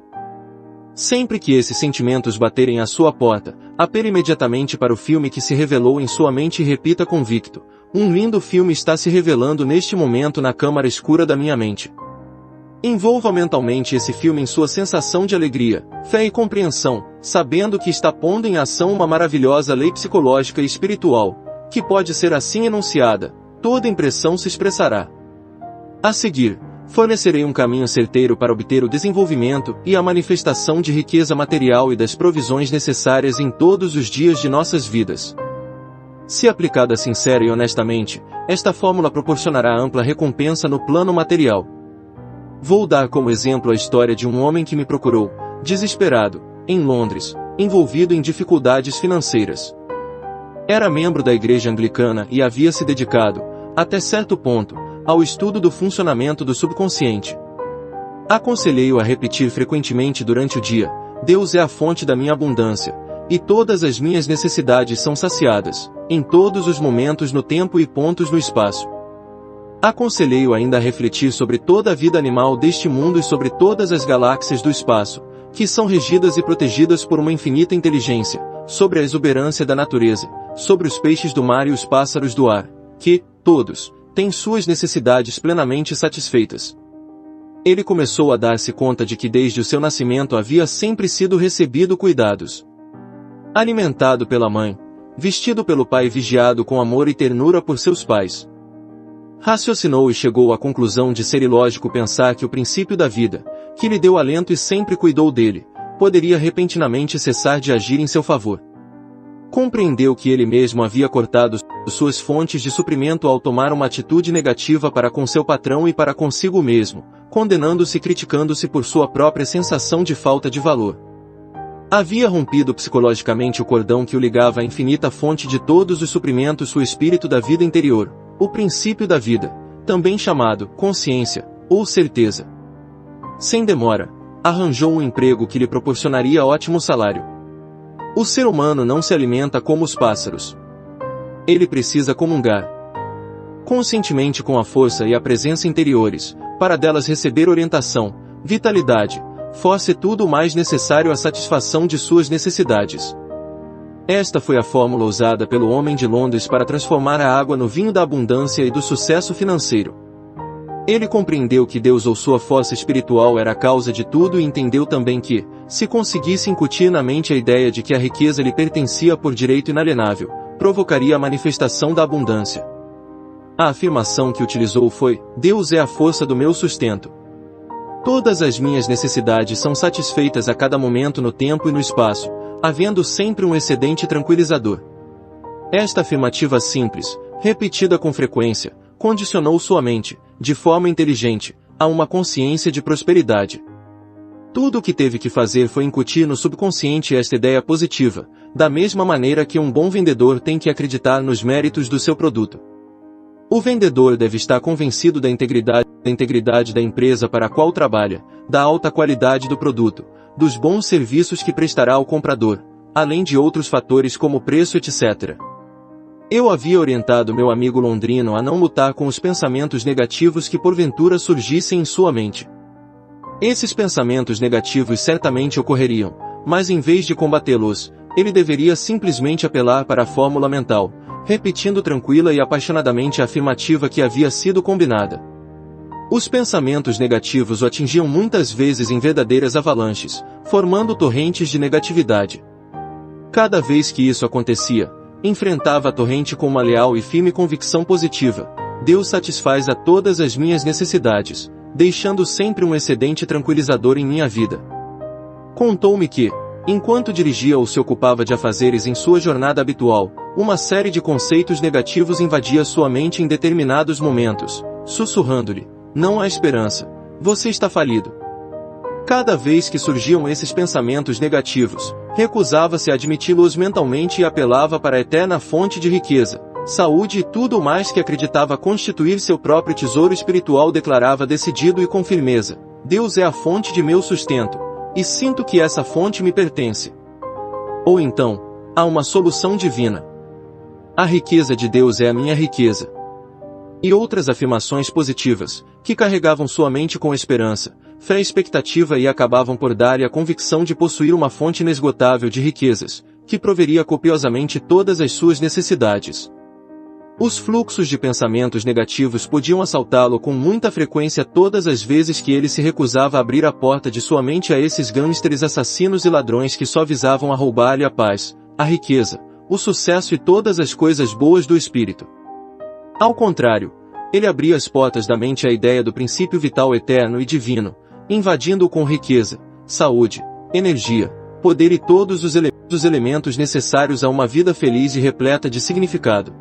Sempre que esses sentimentos baterem à sua porta, apele imediatamente para o filme que se revelou em sua mente e repita convicto: "Um lindo filme está se revelando neste momento na câmara escura da minha mente." Envolva mentalmente esse filme em sua sensação de alegria, fé e compreensão, sabendo que está pondo em ação uma maravilhosa lei psicológica e espiritual, que pode ser assim enunciada: toda impressão se expressará. A seguir, fornecerei um caminho certeiro para obter o desenvolvimento e a manifestação de riqueza material e das provisões necessárias em todos os dias de nossas vidas. Se aplicada sincera e honestamente, esta fórmula proporcionará ampla recompensa no plano material. Vou dar como exemplo a história de um homem que me procurou, desesperado, em Londres, envolvido em dificuldades financeiras. Era membro da igreja anglicana e havia se dedicado, até certo ponto, ao estudo do funcionamento do subconsciente. Aconselhei-o a repetir frequentemente durante o dia: "Deus é a fonte da minha abundância, e todas as minhas necessidades são saciadas, em todos os momentos no tempo e pontos no espaço." Aconselhei-o ainda a refletir sobre toda a vida animal deste mundo e sobre todas as galáxias do espaço, que são regidas e protegidas por uma infinita inteligência, sobre a exuberância da natureza, sobre os peixes do mar e os pássaros do ar, que, todos, têm suas necessidades plenamente satisfeitas. Ele começou a dar-se conta de que desde o seu nascimento havia sempre sido recebido cuidados. Alimentado pela mãe, vestido pelo pai e vigiado com amor e ternura por seus pais. Raciocinou e chegou à conclusão de ser ilógico pensar que o princípio da vida, que lhe deu alento e sempre cuidou dele, poderia repentinamente cessar de agir em seu favor. Compreendeu que ele mesmo havia cortado suas fontes de suprimento ao tomar uma atitude negativa para com seu patrão e para consigo mesmo, condenando-se e criticando-se por sua própria sensação de falta de valor. Havia rompido psicologicamente o cordão que o ligava à infinita fonte de todos os suprimentos, o espírito da vida interior, o princípio da vida, também chamado consciência, ou certeza. Sem demora, arranjou um emprego que lhe proporcionaria ótimo salário. O ser humano não se alimenta como os pássaros. Ele precisa comungar conscientemente com a força e a presença interiores, para delas receber orientação, vitalidade, força e tudo o mais necessário à satisfação de suas necessidades. Esta foi a fórmula usada pelo homem de Londres para transformar a água no vinho da abundância e do sucesso financeiro. Ele compreendeu que Deus ou sua força espiritual era a causa de tudo e entendeu também que, se conseguisse incutir na mente a ideia de que a riqueza lhe pertencia por direito inalienável, provocaria a manifestação da abundância. A afirmação que utilizou foi: Deus é a força do meu sustento. Todas as minhas necessidades são satisfeitas a cada momento no tempo e no espaço, havendo sempre um excedente tranquilizador. Esta afirmativa simples, repetida com frequência, condicionou sua mente, de forma inteligente, a uma consciência de prosperidade. Tudo o que teve que fazer foi incutir no subconsciente esta ideia positiva, da mesma maneira que um bom vendedor tem que acreditar nos méritos do seu produto. O vendedor deve estar convencido da integridade da empresa para a qual trabalha, da alta qualidade do produto, dos bons serviços que prestará ao comprador, além de outros fatores como preço, etc. Eu havia orientado meu amigo londrino a não lutar com os pensamentos negativos que porventura surgissem em sua mente. Esses pensamentos negativos certamente ocorreriam, mas em vez de combatê-los, ele deveria simplesmente apelar para a fórmula mental, repetindo tranquila e apaixonadamente a afirmativa que havia sido combinada. Os pensamentos negativos o atingiam muitas vezes em verdadeiras avalanches, formando torrentes de negatividade. Cada vez que isso acontecia, enfrentava a torrente com uma leal e firme convicção positiva: Deus satisfaz a todas as minhas necessidades, deixando sempre um excedente tranquilizador em minha vida. Contou-me que, enquanto dirigia ou se ocupava de afazeres em sua jornada habitual, uma série de conceitos negativos invadia sua mente em determinados momentos, sussurrando-lhe: não há esperança, você está falido. Cada vez que surgiam esses pensamentos negativos, recusava-se a admiti-los mentalmente e apelava para a eterna fonte de riqueza, saúde e tudo o mais que acreditava constituir seu próprio tesouro espiritual. Declarava decidido e com firmeza: Deus é a fonte de meu sustento, e sinto que essa fonte me pertence. Ou então, há uma solução divina. A riqueza de Deus é a minha riqueza. E outras afirmações positivas, que carregavam sua mente com esperança, fé e expectativa e acabavam por dar-lhe a convicção de possuir uma fonte inesgotável de riquezas, que proveria copiosamente todas as suas necessidades. Os fluxos de pensamentos negativos podiam assaltá-lo com muita frequência todas as vezes que ele se recusava a abrir a porta de sua mente a esses gangsters assassinos e ladrões que só visavam a roubar-lhe a paz, a riqueza, o sucesso e todas as coisas boas do espírito. Ao contrário, ele abria as portas da mente à ideia do princípio vital eterno e divino, invadindo-o com riqueza, saúde, energia, poder e todos os elementos necessários a uma vida feliz e repleta de significado.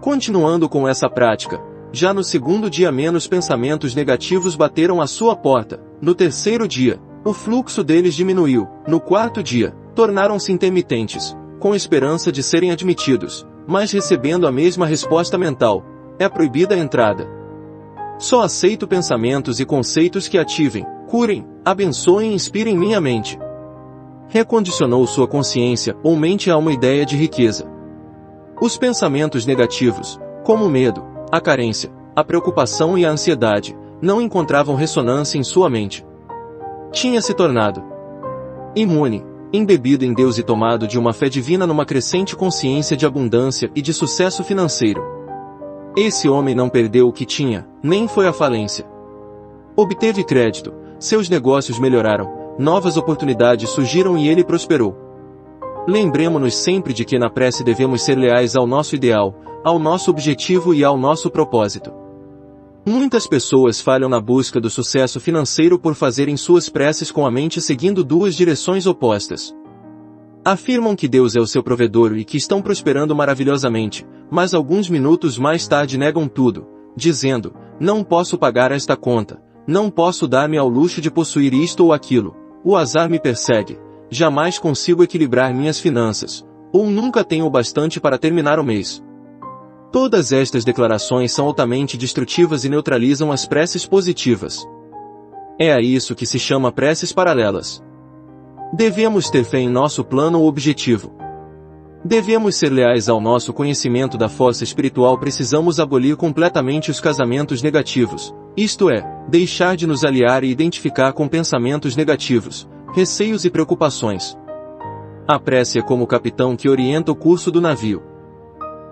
Continuando com essa prática, já no segundo dia menos pensamentos negativos bateram à sua porta, no terceiro dia, o fluxo deles diminuiu, no quarto dia, tornaram-se intermitentes, com esperança de serem admitidos, mas recebendo a mesma resposta mental: é proibida a entrada. Só aceito pensamentos e conceitos que ativem, curem, abençoem e inspirem minha mente. Recondicionou sua consciência ou mente a uma ideia de riqueza. Os pensamentos negativos, como o medo, a carência, a preocupação e a ansiedade, não encontravam ressonância em sua mente. Tinha se tornado imune, embebido em Deus e tomado de uma fé divina numa crescente consciência de abundância e de sucesso financeiro. Esse homem não perdeu o que tinha, nem foi à falência. Obteve crédito, seus negócios melhoraram, novas oportunidades surgiram e ele prosperou. Lembremo-nos sempre de que na prece devemos ser leais ao nosso ideal, ao nosso objetivo e ao nosso propósito. Muitas pessoas falham na busca do sucesso financeiro por fazerem suas preces com a mente seguindo duas direções opostas. Afirmam que Deus é o seu provedor e que estão prosperando maravilhosamente, mas alguns minutos mais tarde negam tudo, dizendo: não posso pagar esta conta, não posso dar-me ao luxo de possuir isto ou aquilo, o azar me persegue, jamais consigo equilibrar minhas finanças, ou nunca tenho o bastante para terminar o mês. Todas estas declarações são altamente destrutivas e neutralizam as preces positivas. É a isso que se chama preces paralelas. Devemos ter fé em nosso plano ou objetivo. Devemos ser leais ao nosso conhecimento da força espiritual. Precisamos abolir completamente os casamentos negativos, isto é, deixar de nos aliar e identificar com pensamentos negativos, receios e preocupações. A prece é como o capitão que orienta o curso do navio.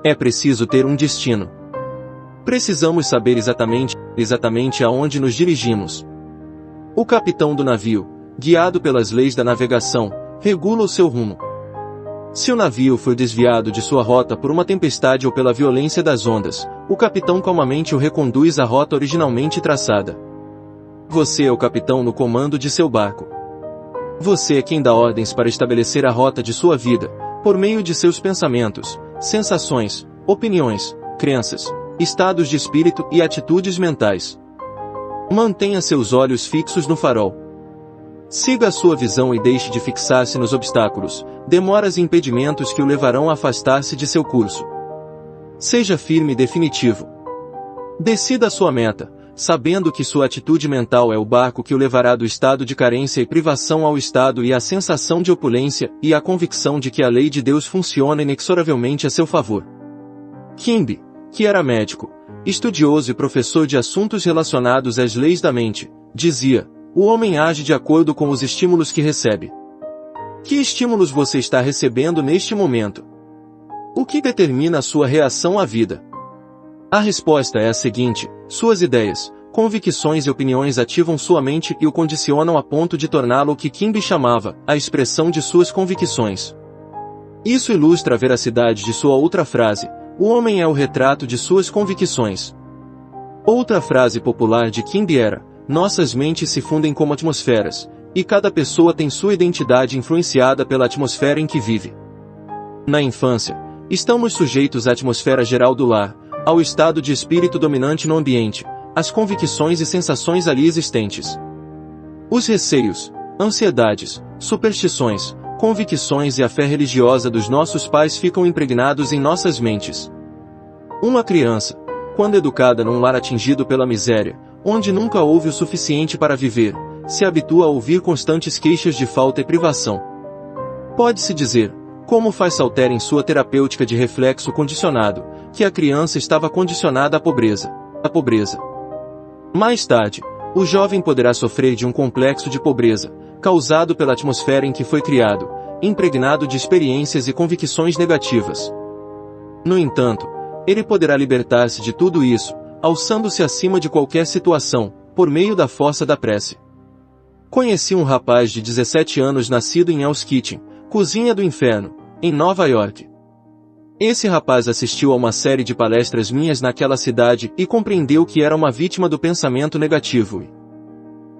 É preciso ter um destino. Precisamos saber exatamente aonde nos dirigimos. O capitão do navio, guiado pelas leis da navegação, regula o seu rumo. Se o navio for desviado de sua rota por uma tempestade ou pela violência das ondas, o capitão calmamente o reconduz à rota originalmente traçada. Você é o capitão no comando de seu barco. Você é quem dá ordens para estabelecer a rota de sua vida, por meio de seus pensamentos, sensações, opiniões, crenças, estados de espírito e atitudes mentais. Mantenha seus olhos fixos no farol. Siga a sua visão e deixe de fixar-se nos obstáculos, demoras e impedimentos que o levarão a afastar-se de seu curso. Seja firme e definitivo. Decida a sua meta, sabendo que sua atitude mental é o barco que o levará do estado de carência e privação ao estado e à sensação de opulência e à convicção de que a lei de Deus funciona inexoravelmente a seu favor. Kimbe, que era médico, estudioso e professor de assuntos relacionados às leis da mente, dizia: o homem age de acordo com os estímulos que recebe. Que estímulos você está recebendo neste momento? O que determina a sua reação à vida? A resposta é a seguinte: suas ideias, convicções e opiniões ativam sua mente e o condicionam a ponto de torná-lo o que Kimbe chamava a expressão de suas convicções. Isso ilustra a veracidade de sua outra frase: o homem é o retrato de suas convicções. Outra frase popular de Kimbe era: nossas mentes se fundem como atmosferas, e cada pessoa tem sua identidade influenciada pela atmosfera em que vive. Na infância, estamos sujeitos à atmosfera geral do lar, ao estado de espírito dominante no ambiente, às convicções e sensações ali existentes. Os receios, ansiedades, superstições, convicções e a fé religiosa dos nossos pais ficam impregnados em nossas mentes. Uma criança, quando educada num lar atingido pela miséria, onde nunca houve o suficiente para viver, se habitua a ouvir constantes queixas de falta e privação. Pode-se dizer, como faz Salter em sua terapêutica de reflexo condicionado, que a criança estava condicionada à pobreza. Mais tarde, o jovem poderá sofrer de um complexo de pobreza, causado pela atmosfera em que foi criado, impregnado de experiências e convicções negativas. No entanto, ele poderá libertar-se de tudo isso, alçando-se acima de qualquer situação, por meio da força da prece. Conheci um rapaz de 17 anos nascido em Hell's Kitchen, cozinha do inferno, em Nova York. Esse rapaz assistiu a uma série de palestras minhas naquela cidade e compreendeu que era uma vítima do pensamento negativo e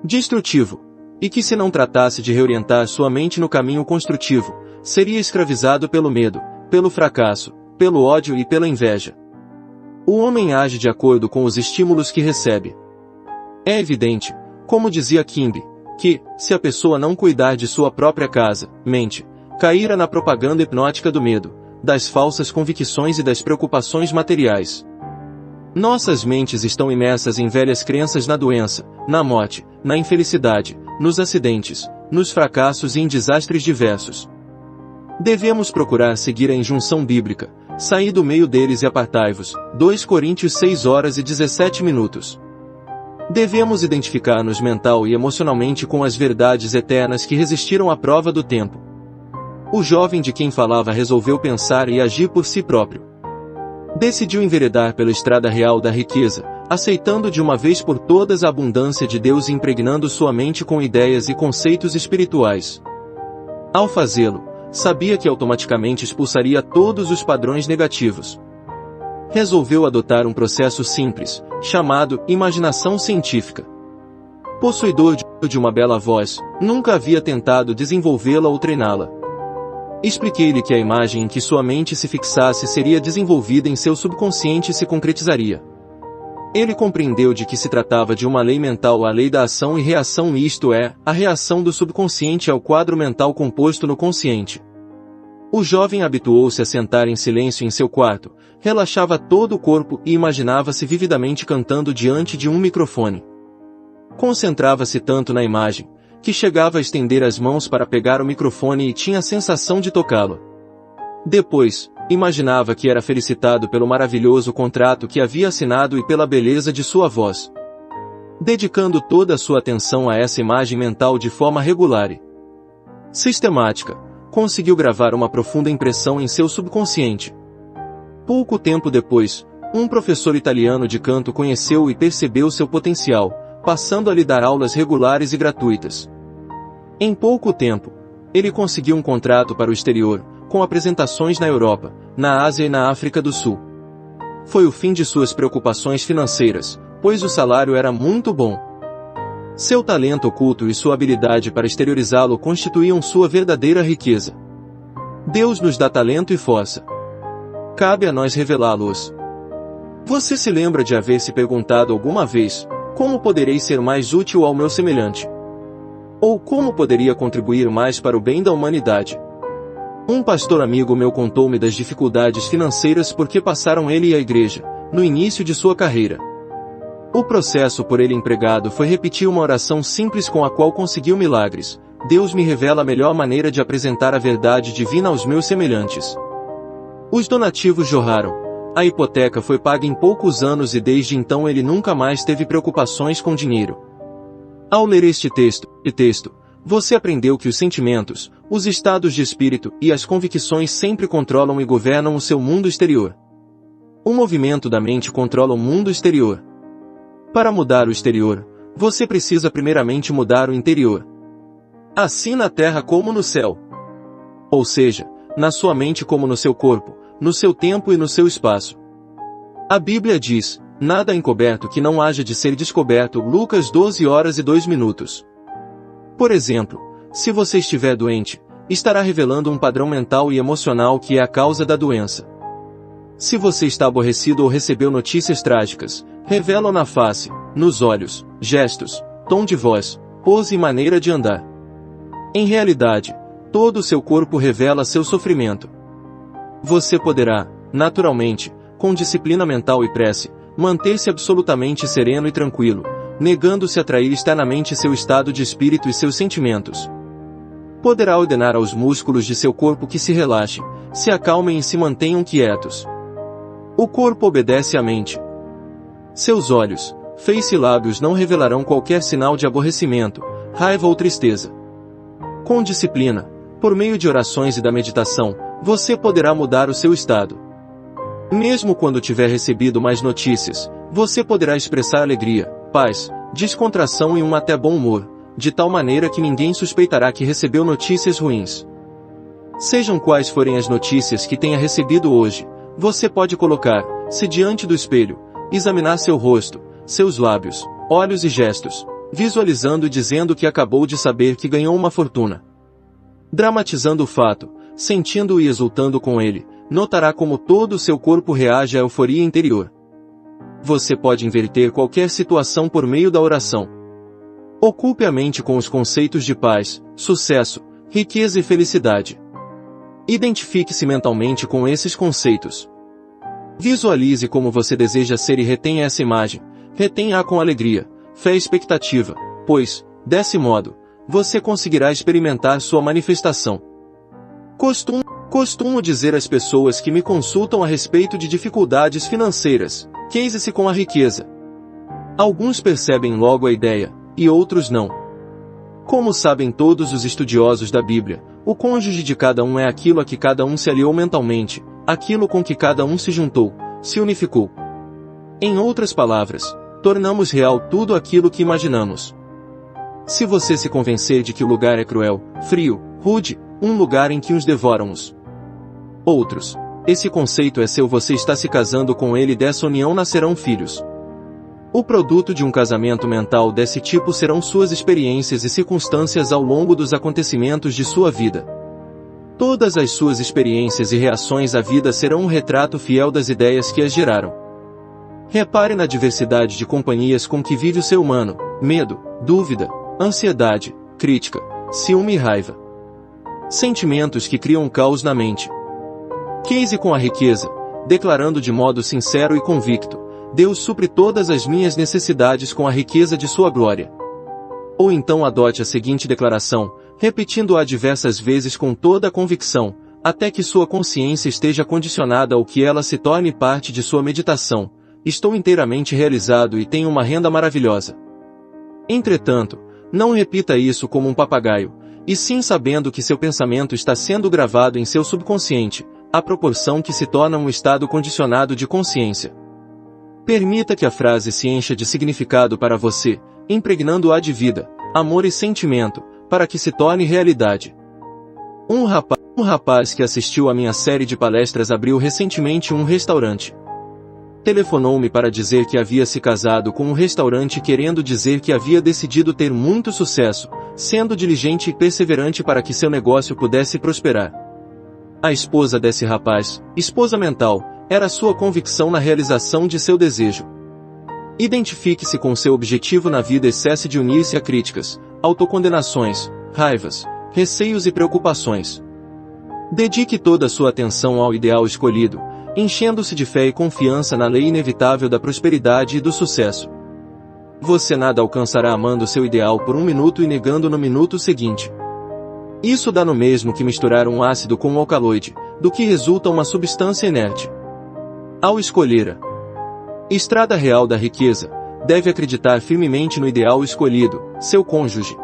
destrutivo, e que se não tratasse de reorientar sua mente no caminho construtivo, seria escravizado pelo medo, pelo fracasso, pelo ódio e pela inveja. O homem age de acordo com os estímulos que recebe. É evidente, como dizia Kimbe, que, se a pessoa não cuidar de sua própria casa, mente, cairá na propaganda hipnótica do medo, das falsas convicções e das preocupações materiais. Nossas mentes estão imersas em velhas crenças na doença, na morte, na infelicidade, nos acidentes, nos fracassos e em desastres diversos. Devemos procurar seguir a injunção bíblica: saí do meio deles e apartai-vos. 2 Coríntios 6:17. Devemos identificar-nos mental e emocionalmente com as verdades eternas que resistiram à prova do tempo. O jovem de quem falava resolveu pensar e agir por si próprio. Decidiu enveredar pela estrada real da riqueza, aceitando de uma vez por todas a abundância de Deus e impregnando sua mente com ideias e conceitos espirituais. Ao fazê-lo, sabia que automaticamente expulsaria todos os padrões negativos. Resolveu adotar um processo simples, chamado imaginação científica. Possuidor de uma bela voz, nunca havia tentado desenvolvê-la ou treiná-la. Expliquei-lhe que a imagem em que sua mente se fixasse seria desenvolvida em seu subconsciente e se concretizaria. Ele compreendeu de que se tratava de uma lei mental, a lei da ação e reação, isto é, a reação do subconsciente ao quadro mental composto no consciente. O jovem habituou-se a sentar em silêncio em seu quarto, relaxava todo o corpo e imaginava-se vividamente cantando diante de um microfone. Concentrava-se tanto na imagem, que chegava a estender as mãos para pegar o microfone e tinha a sensação de tocá-lo. Depois, imaginava que era felicitado pelo maravilhoso contrato que havia assinado e pela beleza de sua voz. Dedicando toda a sua atenção a essa imagem mental de forma regular e sistemática, conseguiu gravar uma profunda impressão em seu subconsciente. Pouco tempo depois, um professor italiano de canto conheceu e percebeu seu potencial, passando a lhe dar aulas regulares e gratuitas. Em pouco tempo, ele conseguiu um contrato para o exterior, com apresentações na Europa, na Ásia e na África do Sul. Foi o fim de suas preocupações financeiras, pois o salário era muito bom. Seu talento oculto e sua habilidade para exteriorizá-lo constituíam sua verdadeira riqueza. Deus nos dá talento e força. Cabe a nós revelá-los. Você se lembra de haver se perguntado alguma vez: como poderei ser mais útil ao meu semelhante? Ou como poderia contribuir mais para o bem da humanidade? Um pastor amigo meu contou-me das dificuldades financeiras por que passaram ele e a igreja, no início de sua carreira. O processo por ele empregado foi repetir uma oração simples com a qual conseguiu milagres: Deus me revela a melhor maneira de apresentar a verdade divina aos meus semelhantes. Os donativos jorraram. A hipoteca foi paga em poucos anos e desde então ele nunca mais teve preocupações com dinheiro. Ao ler este texto, você aprendeu que os sentimentos, os estados de espírito e as convicções sempre controlam e governam o seu mundo exterior. O movimento da mente controla o mundo exterior. Para mudar o exterior, você precisa primeiramente mudar o interior. Assim na terra como no céu. Ou seja, na sua mente como no seu corpo, no seu tempo e no seu espaço. A Bíblia diz: nada encoberto que não haja de ser descoberto. Lucas 12h02. Por exemplo, se você estiver doente, estará revelando um padrão mental e emocional que é a causa da doença. Se você está aborrecido ou recebeu notícias trágicas, revelam na face, nos olhos, gestos, tom de voz, pose e maneira de andar. Em realidade, todo o seu corpo revela seu sofrimento. Você poderá, naturalmente, com disciplina mental e prece, manter-se absolutamente sereno e tranquilo, negando-se a atrair externamente seu estado de espírito e seus sentimentos. Poderá ordenar aos músculos de seu corpo que se relaxem, se acalmem e se mantenham quietos. O corpo obedece à mente. Seus olhos, face e lábios não revelarão qualquer sinal de aborrecimento, raiva ou tristeza. Com disciplina, por meio de orações e da meditação, você poderá mudar o seu estado. Mesmo quando tiver recebido mais notícias, você poderá expressar alegria, paz, descontração e um até bom humor, de tal maneira que ninguém suspeitará que recebeu notícias ruins. Sejam quais forem as notícias que tenha recebido hoje, você pode colocar-se diante do espelho, examinar seu rosto, seus lábios, olhos e gestos, visualizando e dizendo que acabou de saber que ganhou uma fortuna. Dramatizando o fato, sentindo e exultando com ele, notará como todo o seu corpo reage à euforia interior. Você pode inverter qualquer situação por meio da oração. Ocupe a mente com os conceitos de paz, sucesso, riqueza e felicidade. Identifique-se mentalmente com esses conceitos. Visualize como você deseja ser e retenha essa imagem. Retenha-a com alegria, fé e expectativa, pois, desse modo, você conseguirá experimentar sua manifestação. Costumo dizer às pessoas que me consultam a respeito de dificuldades financeiras: case-se com a riqueza. Alguns percebem logo a ideia, e outros não. Como sabem todos os estudiosos da Bíblia, o cônjuge de cada um é aquilo a que cada um se aliou mentalmente, aquilo com que cada um se juntou, se unificou. Em outras palavras, tornamos real tudo aquilo que imaginamos. Se você se convencer de que o lugar é cruel, frio, rude, um lugar em que uns devoram os outros. Esse conceito é seu. Você está se casando com ele. Dessa união nascerão filhos. O produto de um casamento mental desse tipo serão suas experiências e circunstâncias ao longo dos acontecimentos de sua vida. Todas as suas experiências e reações à vida serão um retrato fiel das ideias que as geraram. Repare na diversidade de companhias com que vive o ser humano: medo, dúvida, ansiedade, crítica, ciúme e raiva. Sentimentos que criam caos na mente. Case com a riqueza, declarando de modo sincero e convicto: Deus supre todas as minhas necessidades com a riqueza de sua glória. Ou então adote a seguinte declaração, repetindo-a diversas vezes com toda a convicção, até que sua consciência esteja condicionada ou que ela se torne parte de sua meditação: estou inteiramente realizado e tenho uma renda maravilhosa. Entretanto, não repita isso como um papagaio, e sim sabendo que seu pensamento está sendo gravado em seu subconsciente, à proporção que se torna um estado condicionado de consciência. Permita que a frase se encha de significado para você, impregnando-a de vida, amor e sentimento, para que se torne realidade. Um rapaz que assistiu à minha série de palestras abriu recentemente um restaurante. Telefonou-me para dizer que havia se casado com um restaurante, querendo dizer que havia decidido ter muito sucesso, sendo diligente e perseverante para que seu negócio pudesse prosperar. A esposa desse rapaz, esposa mental, era sua convicção na realização de seu desejo. Identifique-se com seu objetivo na vida e cesse de unir-se a críticas, autocondenações, raivas, receios e preocupações. Dedique toda a sua atenção ao ideal escolhido, enchendo-se de fé e confiança na lei inevitável da prosperidade e do sucesso. Você nada alcançará amando seu ideal por um minuto e negando no minuto seguinte. Isso dá no mesmo que misturar um ácido com um alcaloide, do que resulta uma substância inerte. Ao escolher a estrada real da riqueza, deve acreditar firmemente no ideal escolhido, seu cônjuge.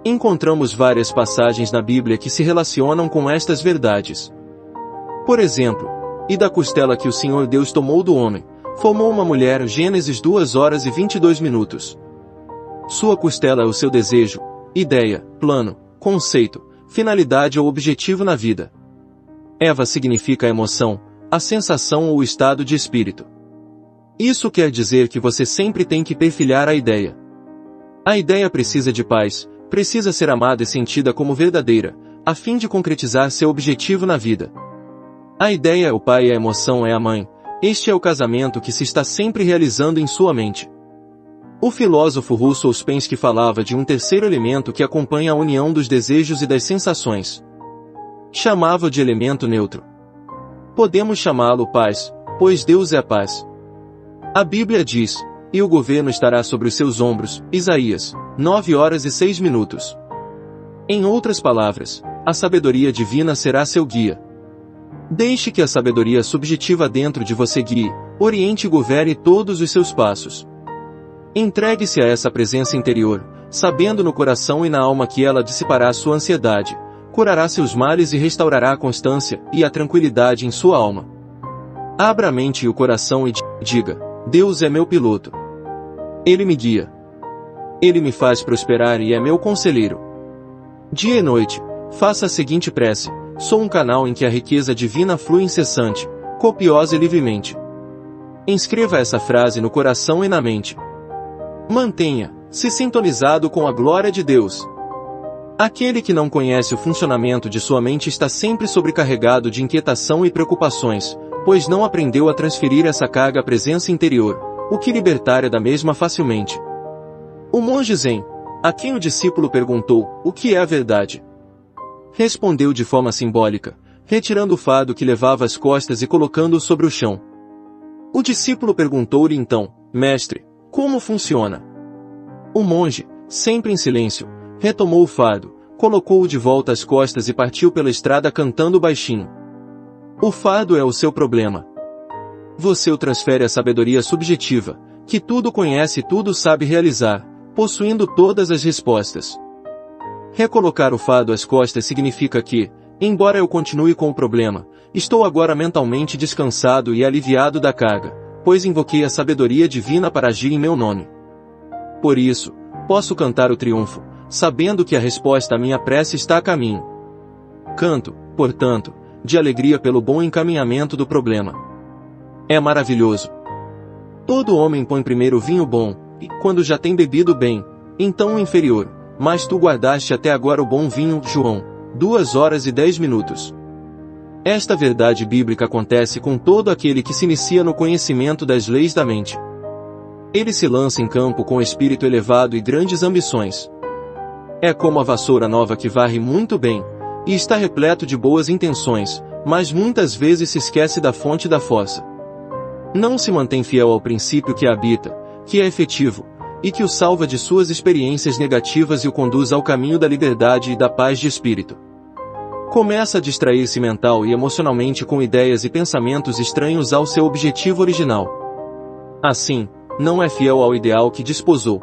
Encontramos várias passagens na Bíblia que se relacionam com estas verdades. Por exemplo, e da costela que o Senhor Deus tomou do homem, formou uma mulher. Gênesis 2h22. Sua costela é o seu desejo, ideia, plano, conceito, finalidade ou objetivo na vida. Eva significa a emoção, a sensação ou o estado de espírito. Isso quer dizer que você sempre tem que perfilhar a ideia. A ideia precisa de paz, precisa ser amada e sentida como verdadeira, a fim de concretizar seu objetivo na vida. A ideia é o pai e a emoção é a mãe. Este é o casamento que se está sempre realizando em sua mente. O filósofo russo Ouspensky falava de um terceiro elemento que acompanha a união dos desejos e das sensações. Chamava-o de elemento neutro. Podemos chamá-lo paz, pois Deus é a paz. A Bíblia diz: e o governo estará sobre os seus ombros. Isaías 9h06. Em outras palavras, a sabedoria divina será seu guia. Deixe que a sabedoria subjetiva dentro de você guie, oriente e governe todos os seus passos. Entregue-se a essa presença interior, sabendo no coração e na alma que ela dissipará sua ansiedade, curará seus males e restaurará a constância e a tranquilidade em sua alma. Abra a mente e o coração e diga: Deus é meu piloto. Ele me guia. Ele me faz prosperar e é meu conselheiro. Dia e noite, faça a seguinte prece: sou um canal em que a riqueza divina flui incessante, copiosa e livremente. Inscreva essa frase no coração e na mente. Mantenha-se sintonizado com a glória de Deus. Aquele que não conhece o funcionamento de sua mente está sempre sobrecarregado de inquietação e preocupações, pois não aprendeu a transferir essa carga à presença interior, o que libertaria da mesma facilmente. O monge Zen, a quem o discípulo perguntou: o que é a verdade? Respondeu de forma simbólica, retirando o fardo que levava às costas e colocando-o sobre o chão. O discípulo perguntou-lhe então: mestre, como funciona? O monge, sempre em silêncio, retomou o fardo, colocou-o de volta às costas e partiu pela estrada cantando baixinho. O fardo é o seu problema. Você o transfere à sabedoria subjetiva, que tudo conhece e tudo sabe realizar, possuindo todas as respostas. Recolocar o fardo às costas significa que, embora eu continue com o problema, estou agora mentalmente descansado e aliviado da carga, pois invoquei a sabedoria divina para agir em meu nome. Por isso, posso cantar o triunfo, sabendo que a resposta à minha prece está a caminho. canto, portanto, de alegria pelo bom encaminhamento do problema. É maravilhoso. Todo homem põe primeiro vinho bom, e, quando já tem bebido bem, então o inferior, mas tu guardaste até agora o bom vinho, João, 2 horas e 10 minutos. Esta verdade bíblica acontece com todo aquele que se inicia no conhecimento das leis da mente. Ele se lança em campo com espírito elevado e grandes ambições. É como a vassoura nova que varre muito bem, e está repleto de boas intenções, mas muitas vezes se esquece da fonte da força. Não se mantém fiel ao princípio que a habita, que é efetivo, e que o salva de suas experiências negativas e o conduz ao caminho da liberdade e da paz de espírito. Começa a distrair-se mental e emocionalmente com ideias e pensamentos estranhos ao seu objetivo original. Assim, não é fiel ao ideal que desposou.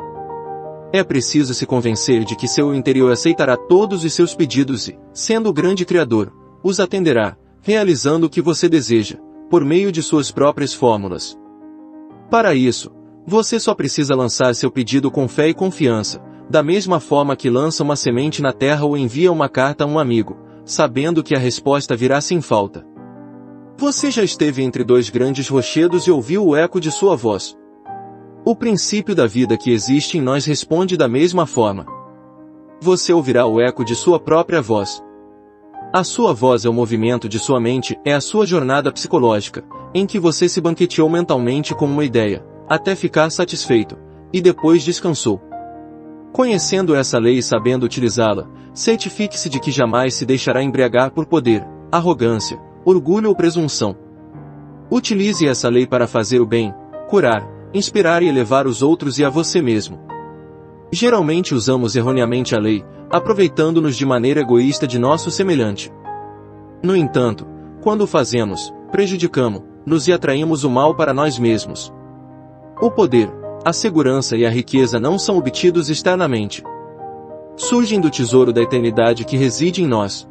É preciso se convencer de que seu interior aceitará todos os seus pedidos e, sendo o grande Criador, os atenderá, realizando o que você deseja, por meio de suas próprias fórmulas. Para isso, você só precisa lançar seu pedido com fé e confiança, da mesma forma que lança uma semente na terra ou envia uma carta a um amigo, sabendo que a resposta virá sem falta. Você já esteve entre dois grandes rochedos e ouviu o eco de sua voz. O princípio da vida que existe em nós responde da mesma forma. Você ouvirá o eco de sua própria voz. A sua voz é o movimento de sua mente, é a sua jornada psicológica, em que você se banqueteou mentalmente com uma ideia, até ficar satisfeito, e depois descansou. Conhecendo essa lei e sabendo utilizá-la, certifique-se de que jamais se deixará embriagar por poder, arrogância, orgulho ou presunção. Utilize essa lei para fazer o bem, curar, inspirar e elevar os outros e a você mesmo. Geralmente usamos erroneamente a lei, aproveitando-nos de maneira egoísta de nosso semelhante. No entanto, quando o fazemos, prejudicamos-nos e atraímos o mal para nós mesmos. O poder, a segurança e a riqueza não são obtidos externamente. Surgem do tesouro da eternidade que reside em nós.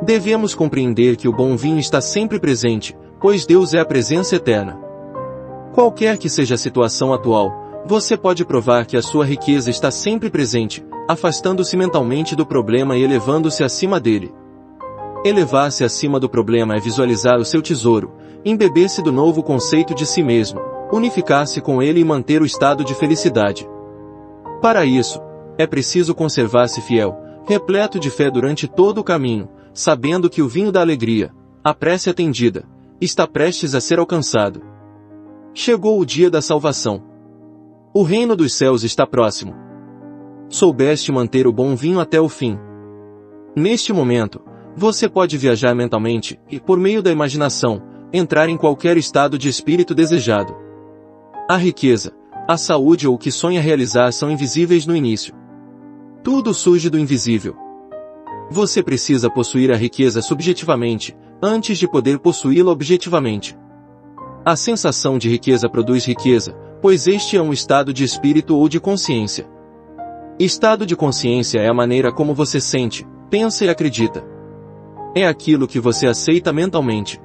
Devemos compreender que o bom vinho está sempre presente, pois Deus é a presença eterna. Qualquer que seja a situação atual, você pode provar que a sua riqueza está sempre presente, afastando-se mentalmente do problema e elevando-se acima dele. Elevar-se acima do problema é visualizar o seu tesouro, embeber-se do novo conceito de si mesmo, unificar-se com ele e manter o estado de felicidade. Para isso, é preciso conservar-se fiel, repleto de fé durante todo o caminho, sabendo que o vinho da alegria, a prece atendida, está prestes a ser alcançado. Chegou o dia da salvação. O reino dos céus está próximo. Soubeste manter o bom vinho até o fim. Neste momento, você pode viajar mentalmente e, por meio da imaginação, entrar em qualquer estado de espírito desejado. A riqueza, a saúde ou o que sonha realizar são invisíveis no início. Tudo surge do invisível. Você precisa possuir a riqueza subjetivamente, antes de poder possuí-la objetivamente. A sensação de riqueza produz riqueza, pois este é um estado de espírito ou de consciência. Estado de consciência é a maneira como você sente, pensa e acredita. É aquilo que você aceita mentalmente.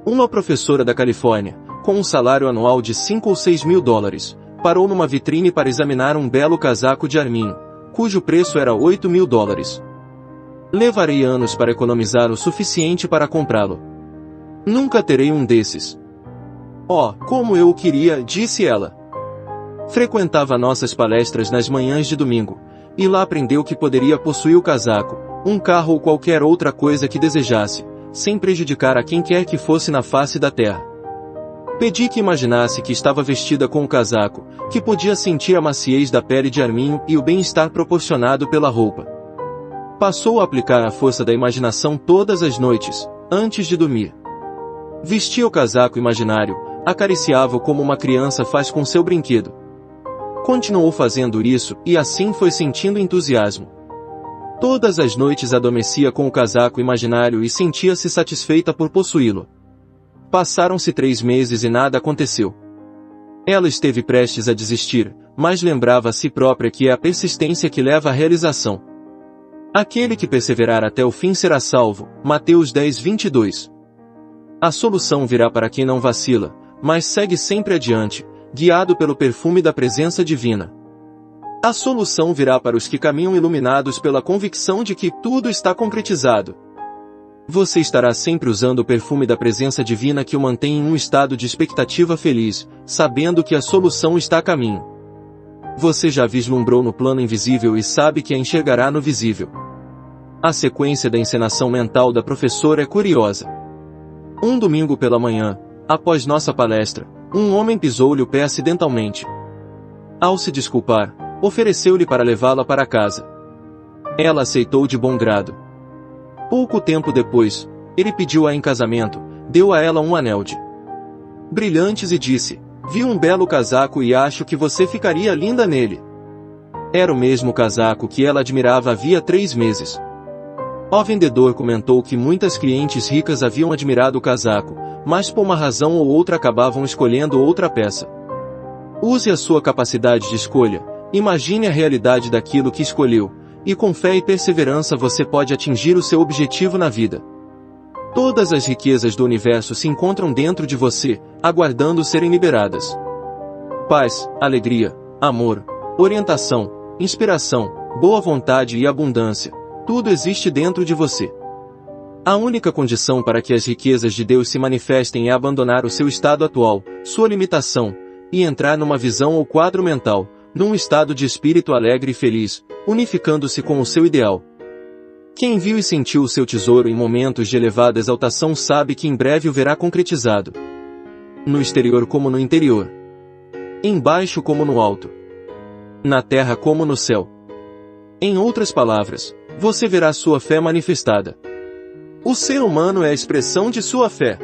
Uma professora da Califórnia, com um salário anual de 5 ou 6 mil dólares, parou numa vitrine para examinar um belo casaco de arminho, cujo preço era 8 mil dólares. Levarei anos para economizar o suficiente para comprá-lo. Nunca terei um desses. Oh, como eu o queria, disse ela. Frequentava nossas palestras nas manhãs de domingo, e lá aprendeu que poderia possuir o casaco, um carro ou qualquer outra coisa que desejasse, sem prejudicar a quem quer que fosse na face da terra. Pedi que imaginasse que estava vestida com o casaco, que podia sentir a maciez da pele de arminho e o bem-estar proporcionado pela roupa. Passou a aplicar a força da imaginação todas as noites, antes de dormir. Vestia o casaco imaginário, acariciava-o como uma criança faz com seu brinquedo. Continuou fazendo isso e assim foi sentindo entusiasmo. Todas as noites adormecia com o casaco imaginário e sentia-se satisfeita por possuí-lo. Passaram-se 3 meses e nada aconteceu. Ela esteve prestes a desistir, mas lembrava a si própria que é a persistência que leva à realização. Aquele que perseverar até o fim será salvo. Mateus 10:22. A solução virá para quem não vacila, mas segue sempre adiante, guiado pelo perfume da presença divina. A solução virá para os que caminham iluminados pela convicção de que tudo está concretizado. Você estará sempre usando o perfume da presença divina que o mantém em um estado de expectativa feliz, sabendo que a solução está a caminho. Você já vislumbrou no plano invisível e sabe que a enxergará no visível. A sequência da encenação mental da professora é curiosa. Um domingo pela manhã, após nossa palestra, um homem pisou-lhe o pé acidentalmente. Ao se desculpar, ofereceu-lhe para levá-la para casa. Ela aceitou de bom grado. Pouco tempo depois, ele pediu-a em casamento, deu a ela um anel de brilhantes e disse: "Vi um belo casaco e acho que você ficaria linda nele." Era o mesmo casaco que ela admirava havia 3 meses. O vendedor comentou que muitas clientes ricas haviam admirado o casaco, mas por uma razão ou outra acabavam escolhendo outra peça. Use a sua capacidade de escolha, imagine a realidade daquilo que escolheu, e com fé e perseverança você pode atingir o seu objetivo na vida. Todas as riquezas do universo se encontram dentro de você, aguardando serem liberadas. Paz, alegria, amor, orientação, inspiração, boa vontade e abundância. Tudo existe dentro de você. A única condição para que as riquezas de Deus se manifestem é abandonar o seu estado atual, sua limitação, e entrar numa visão ou quadro mental, num estado de espírito alegre e feliz, unificando-se com o seu ideal. Quem viu e sentiu o seu tesouro em momentos de elevada exaltação sabe que em breve o verá concretizado. No exterior como no interior. Embaixo como no alto. Na terra como no céu. Em outras palavras, você verá sua fé manifestada. O ser humano é a expressão de sua fé.